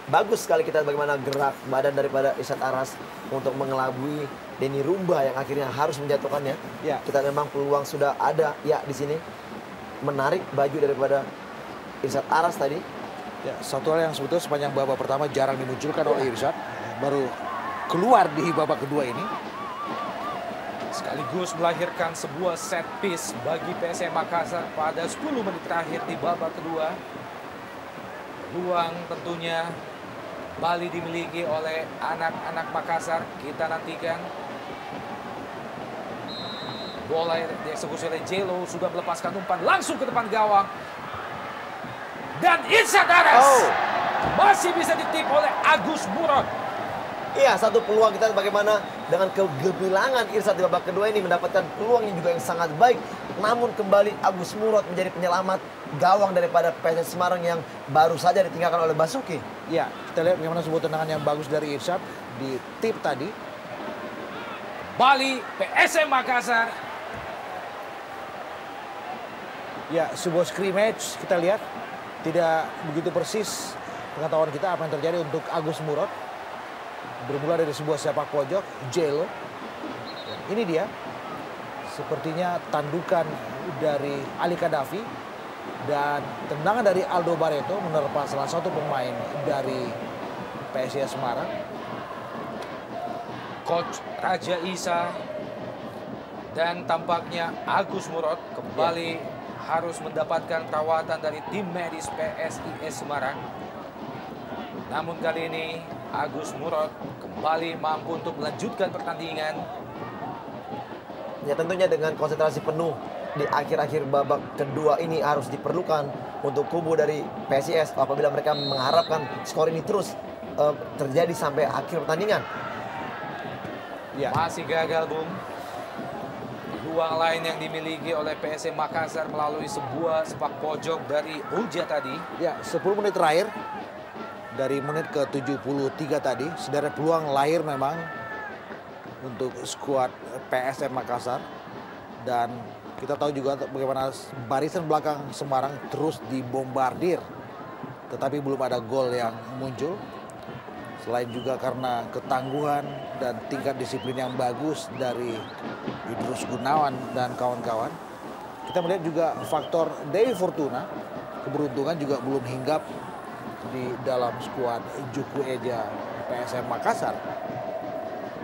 Bagus sekali kita bagaimana gerak badan daripada Irsyad Aras untuk mengelabui Denny Rumba yang akhirnya harus menjatuhkannya. Ya. Kita memang peluang sudah ada ya di sini. Menarik baju daripada Irsyad Aras tadi. Ya, satu hal yang sebetulnya sepanjang babak pertama jarang dimunculkan oleh Irsyad, baru keluar di babak kedua ini. Sekaligus melahirkan sebuah set piece bagi PSM Makassar pada 10 menit terakhir di babak kedua. Ruang tentunya Bali dimiliki oleh anak-anak Makassar. Kita nantikan. Bola dieksekusi oleh Jelo, sudah melepaskan umpan langsung ke depan gawang. Dan Irsyad Aras masih bisa ditip oleh Agus Murad. Iya, satu peluang kita bagaimana dengan kegemilangan Irsyad di babak kedua ini mendapatkan peluang yang juga yang sangat baik. Namun kembali Agus Murad menjadi penyelamat gawang daripada PSIS Semarang yang baru saja ditinggalkan oleh Basuki. Ya, kita lihat bagaimana sebuah tendangan yang bagus dari Irsyad di tip tadi. Bali, PSM Makassar. Ya, sebuah scrimmage kita lihat tidak begitu persis pengetahuan kita apa yang terjadi untuk Agus Murad. Bermula dari sebuah sepak pojok, Jelo. Ini dia. Sepertinya tandukan dari Ali Kadafi. Dan tendangan dari Aldo Barreto menerpa salah satu pemain dari PSIS Semarang. Coach Raja Isa. Dan tampaknya Agus Murad kembali harus mendapatkan perawatan dari tim medis PSIS Semarang. Namun kali ini Agus Murad kembali mampu untuk melanjutkan pertandingan. Ya tentunya dengan konsentrasi penuh di akhir-akhir babak kedua ini harus diperlukan untuk kubu dari PSIS apabila mereka mengharapkan skor ini terus terjadi sampai akhir pertandingan. Ya. Masih gagal, Bung. Ruang lain yang dimiliki oleh PSM Makassar melalui sebuah sepak pojok dari Uja tadi. Ya, 10 menit terakhir dari menit ke-73 tadi, sederet peluang lahir memang untuk skuad PSM Makassar. Dan kita tahu juga bagaimana barisan belakang Semarang terus dibombardir. Tetapi belum ada gol yang muncul. Selain juga karena ketangguhan dan tingkat disiplin yang bagus dari Idrus Gunawan dan kawan-kawan. Kita melihat juga faktor Dewi Fortuna, keberuntungan juga belum hinggap di dalam skuad Juku Eja PSM Makassar.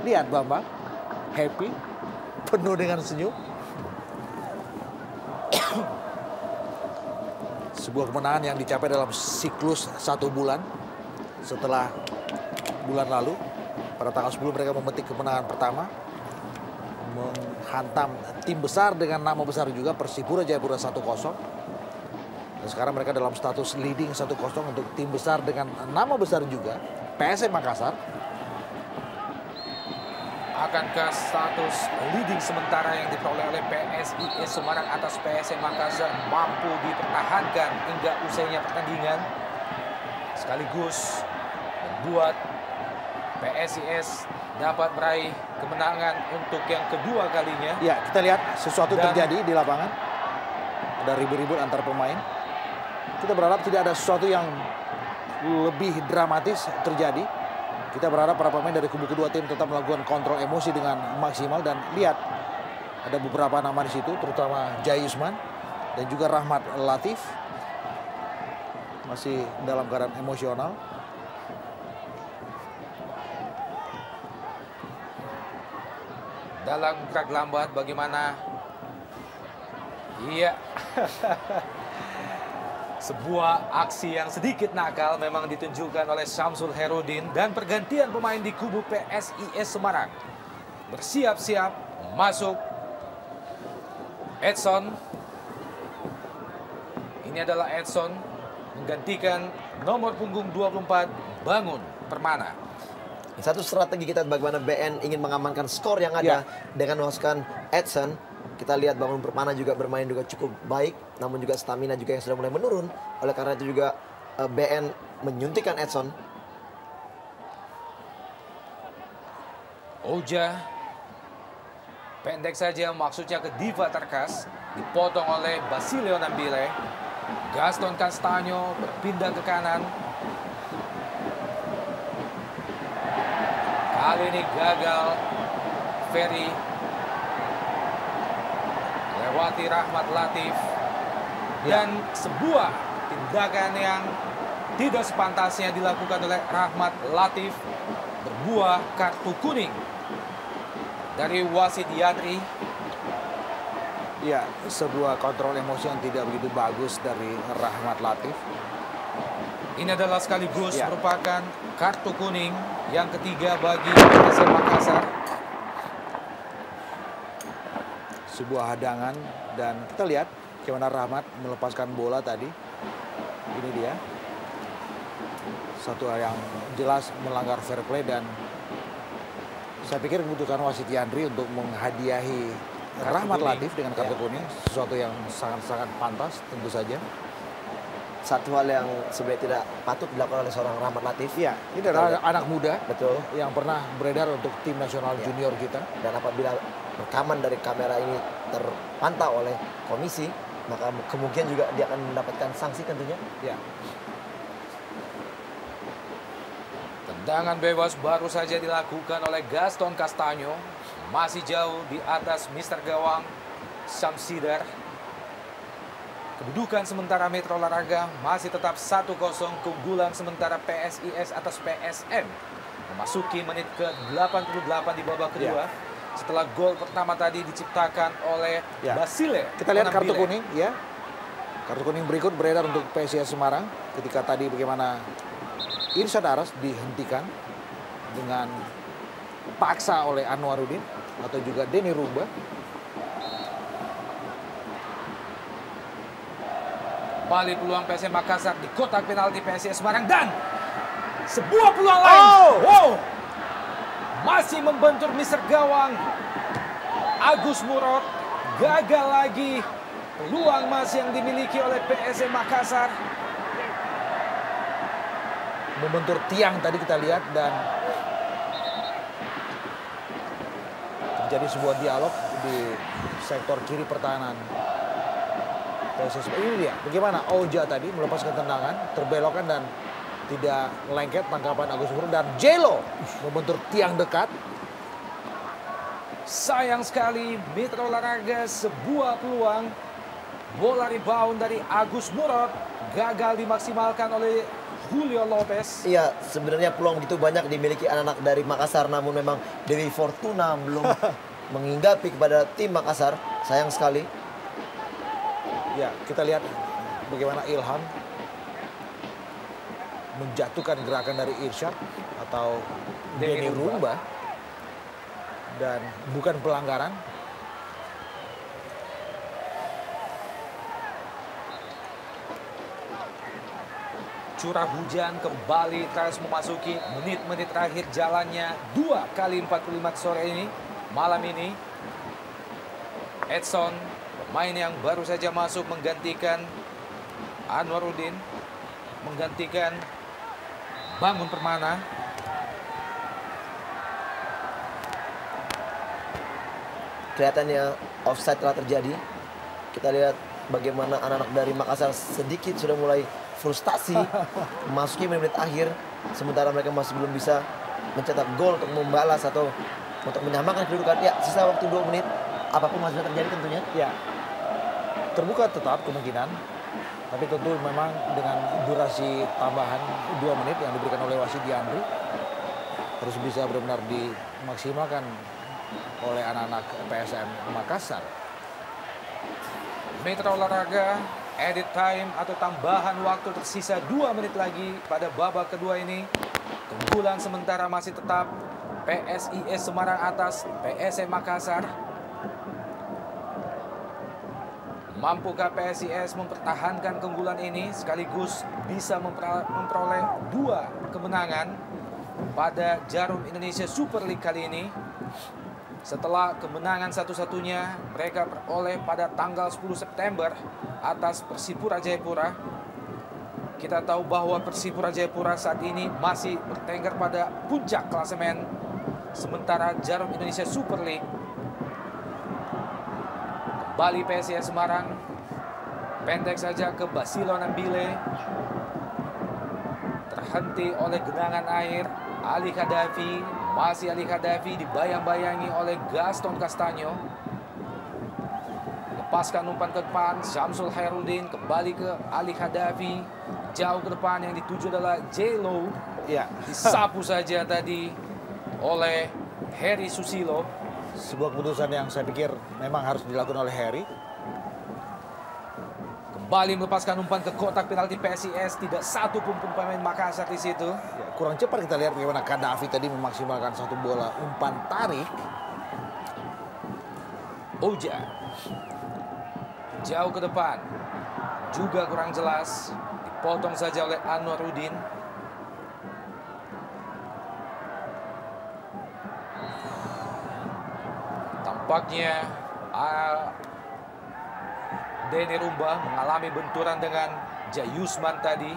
Lihat Bambang, happy, penuh dengan senyum. Sebuah kemenangan yang dicapai dalam siklus 1 bulan setelah bulan lalu. Pada tanggal 10 mereka memetik kemenangan pertama. Menghantam tim besar dengan nama besar juga, Persipura Jayapura 1-0. Dan sekarang mereka dalam status leading 1-0 untuk tim besar dengan nama besar juga, PSM Makassar. Akankah status leading sementara yang diperoleh oleh PSIS Semarang atas PSM Makassar mampu dipertahankan hingga usainya pertandingan? Sekaligus membuat PSIS dapat meraih kemenangan untuk yang kedua kalinya. Ya, kita lihat sesuatu terjadi di lapangan. Ada ribut-ribut antar pemain. Kita berharap tidak ada sesuatu yang lebih dramatis terjadi. Kita berharap para pemain dari kubu kedua tim tetap melakukan kontrol emosi dengan maksimal. Dan lihat, ada beberapa nama di situ, terutama Jai Yusman dan juga Rahmat Latif. Masih dalam keadaan emosional. Dalam gerak lambat bagaimana? Iya. Sebuah aksi yang sedikit nakal memang ditunjukkan oleh Syamsul Herudin dan pergantian pemain di kubu PSIS Semarang. Bersiap-siap masuk Edson. Ini adalah Edson menggantikan nomor punggung 24 Bangun Permana. Satu strategi kita bagaimana BN ingin mengamankan skor yang ada dengan memasukkan Edson. Kita lihat Bangun Permana juga bermain juga cukup baik, namun juga stamina juga yang sudah mulai menurun. Oleh karena itu juga BN menyuntikkan Edson. Oja pendek saja maksudnya ke Diva Tarkas, dipotong oleh Basilio Nambile. Gaston Castaño berpindah ke kanan. Kali ini gagal. Ferry lewati Rahmat Latif. Dan sebuah tindakan yang tidak sepantasnya dilakukan oleh Rahmat Latif berbuah kartu kuning dari wasit Yandri. Ya, sebuah kontrol emosi yang tidak begitu bagus dari Rahmat Latif. Ini adalah sekaligus merupakan kartu kuning yang ketiga bagi PSM Makassar. Sebuah hadangan dan kita lihat bagaimana Rahmat melepaskan bola tadi. Ini dia. Satu hal yang jelas melanggar fair play dan saya pikir membutuhkan wasit Yandri untuk menghadiahi Rahmat Latif dengan kartu kuning, sesuatu yang sangat-sangat pantas tentu saja. Satu hal yang sebenarnya tidak patut dilakukan oleh seorang Rahmat Latif. Iya, ini adalah anak muda, betul, yang pernah beredar untuk tim nasional junior kita. Dan apabila rekaman dari kamera ini terpantau oleh komisi, maka kemungkinan juga dia akan mendapatkan sanksi tentunya. Ya. Tendangan bebas baru saja dilakukan oleh Gaston Castaño. Masih jauh di atas Mister Gawang Syamsidar. Kedudukan sementara Metro Olahraga masih tetap 1-0, keunggulan sementara PSIS atas PSM. Memasuki menit ke-88 di babak kedua. Setelah gol pertama tadi diciptakan oleh Basile. Kita lihat kartu kuning ya. Kartu kuning berikut beredar untuk PSIS Semarang. Ketika tadi bagaimana Irsyad Aras dihentikan dengan paksa oleh Anwarudin atau juga Denny Rumba. Kembali peluang PSM Makassar di kotak penalti PSIS Semarang dan sebuah peluang lain. Wow. Masih membentur Mister Gawang. Agus Murad gagal lagi. Peluang masih yang dimiliki oleh PSM Makassar. Membentur tiang tadi kita lihat dan terjadi sebuah dialog di sektor kiri pertahanan. Ini dia, bagaimana Oja tadi melepaskan tendangan, terbelokkan dan tidak lengket tangkapan Agus Murad dan Jelo membentur tiang dekat. Sayang sekali Mitra Olahraga sebuah peluang. Bola rebound dari Agus Murad gagal dimaksimalkan oleh Julio Lopez. Iya, sebenarnya peluang begitu banyak dimiliki anak-anak dari Makassar, namun memang Dewi Fortuna belum menghinggapi kepada tim Makassar. Sayang sekali. Ya, kita lihat bagaimana Ilham menjatuhkan gerakan dari Irsyad atau Denny Rumba dan bukan pelanggaran. Curah hujan kembali terus memasuki menit-menit terakhir jalannya 2 kali 45 sore ini, malam ini. Edson, pemain yang baru saja masuk menggantikan Anwarudin, menggantikan Bangun Permana. Kelihatannya offside telah terjadi. Kita lihat bagaimana anak-anak dari Makassar sedikit sudah mulai frustasi memasuki menit akhir, sementara mereka masih belum bisa mencetak gol untuk membalas atau untuk menyamakan kedudukan. Ya, sisa waktu 2 menit, apapun masih bisa terjadi tentunya. Ya, terbuka tetap kemungkinan, tapi tentu memang dengan durasi tambahan 2 menit yang diberikan oleh wasit Yandri harus bisa benar-benar dimaksimalkan oleh anak-anak PSM Makassar. Mitra Olahraga edit time atau tambahan waktu tersisa 2 menit lagi pada babak kedua ini. Keunggulan sementara masih tetap PSIS Semarang atas PSM Makassar. Mampukah PSIS mempertahankan keunggulan ini sekaligus bisa memperoleh 2 kemenangan pada Jarum Indonesia Super League kali ini? Setelah kemenangan satu-satunya mereka peroleh pada tanggal 10 September atas Persipura Jayapura. Kita tahu bahwa Persipura Jayapura saat ini masih bertengger pada puncak klasemen, sementara Jarum Indonesia Super League kembali PSIS Semarang Pendek saja ke Basilo Nambile. Terhenti oleh genangan air. Ali Khadafi, masih Ali Khadafi dibayang-bayangi oleh Gaston Castanyo. Lepaskan umpan ke depan, Syamsul Hairudin kembali ke Ali Khadafi. Jauh ke depan yang dituju adalah J-Lo. Ya, Disapu saja tadi oleh Heri Susilo. sebuah keputusan yang saya pikir memang harus dilakukan oleh Harry. Kembali melepaskan umpan ke kotak penalti PSIS. Tidak satu pun pemain Makassar di situ. Ya, kurang cepat kita lihat bagaimana Khadafi tadi memaksimalkan satu bola umpan tarik. Oja jauh ke depan, juga kurang jelas, dipotong saja oleh Anwarudin. Tampaknya Denny Rumba mengalami benturan dengan Jayusman tadi.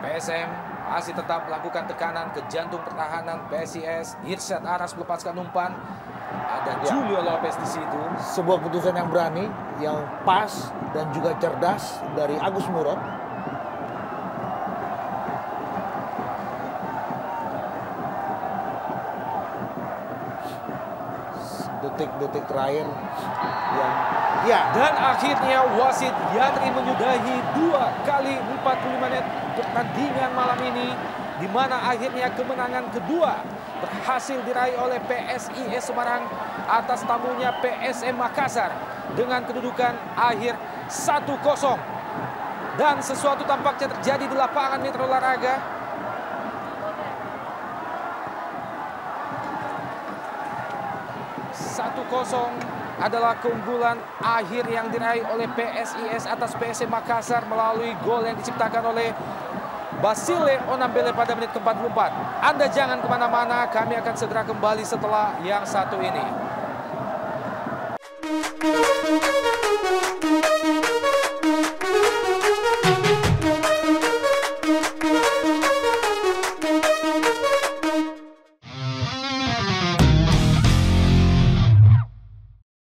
PSM masih tetap melakukan tekanan ke jantung pertahanan PSIS. Irsyad Aras melepaskan umpan. Ada Julio Lopez di situ. Sebuah keputusan yang berani, yang pas dan juga cerdas dari Agus Murad. Detik-detik terakhir yang Dan akhirnya wasit Yandri menyudahi 2 kali 45 menit pertandingan malam ini, di mana akhirnya kemenangan kedua berhasil diraih oleh PSIS Semarang atas tamunya PSM Makassar dengan kedudukan akhir 1-0. Dan sesuatu tampaknya terjadi di lapangan Mitra Olahraga. Adalah keunggulan akhir yang diraih oleh PSIS atas PSM Makassar melalui gol yang diciptakan oleh Basile Onambele pada menit ke-44. Anda jangan kemana-mana, kami akan segera kembali setelah yang satu ini.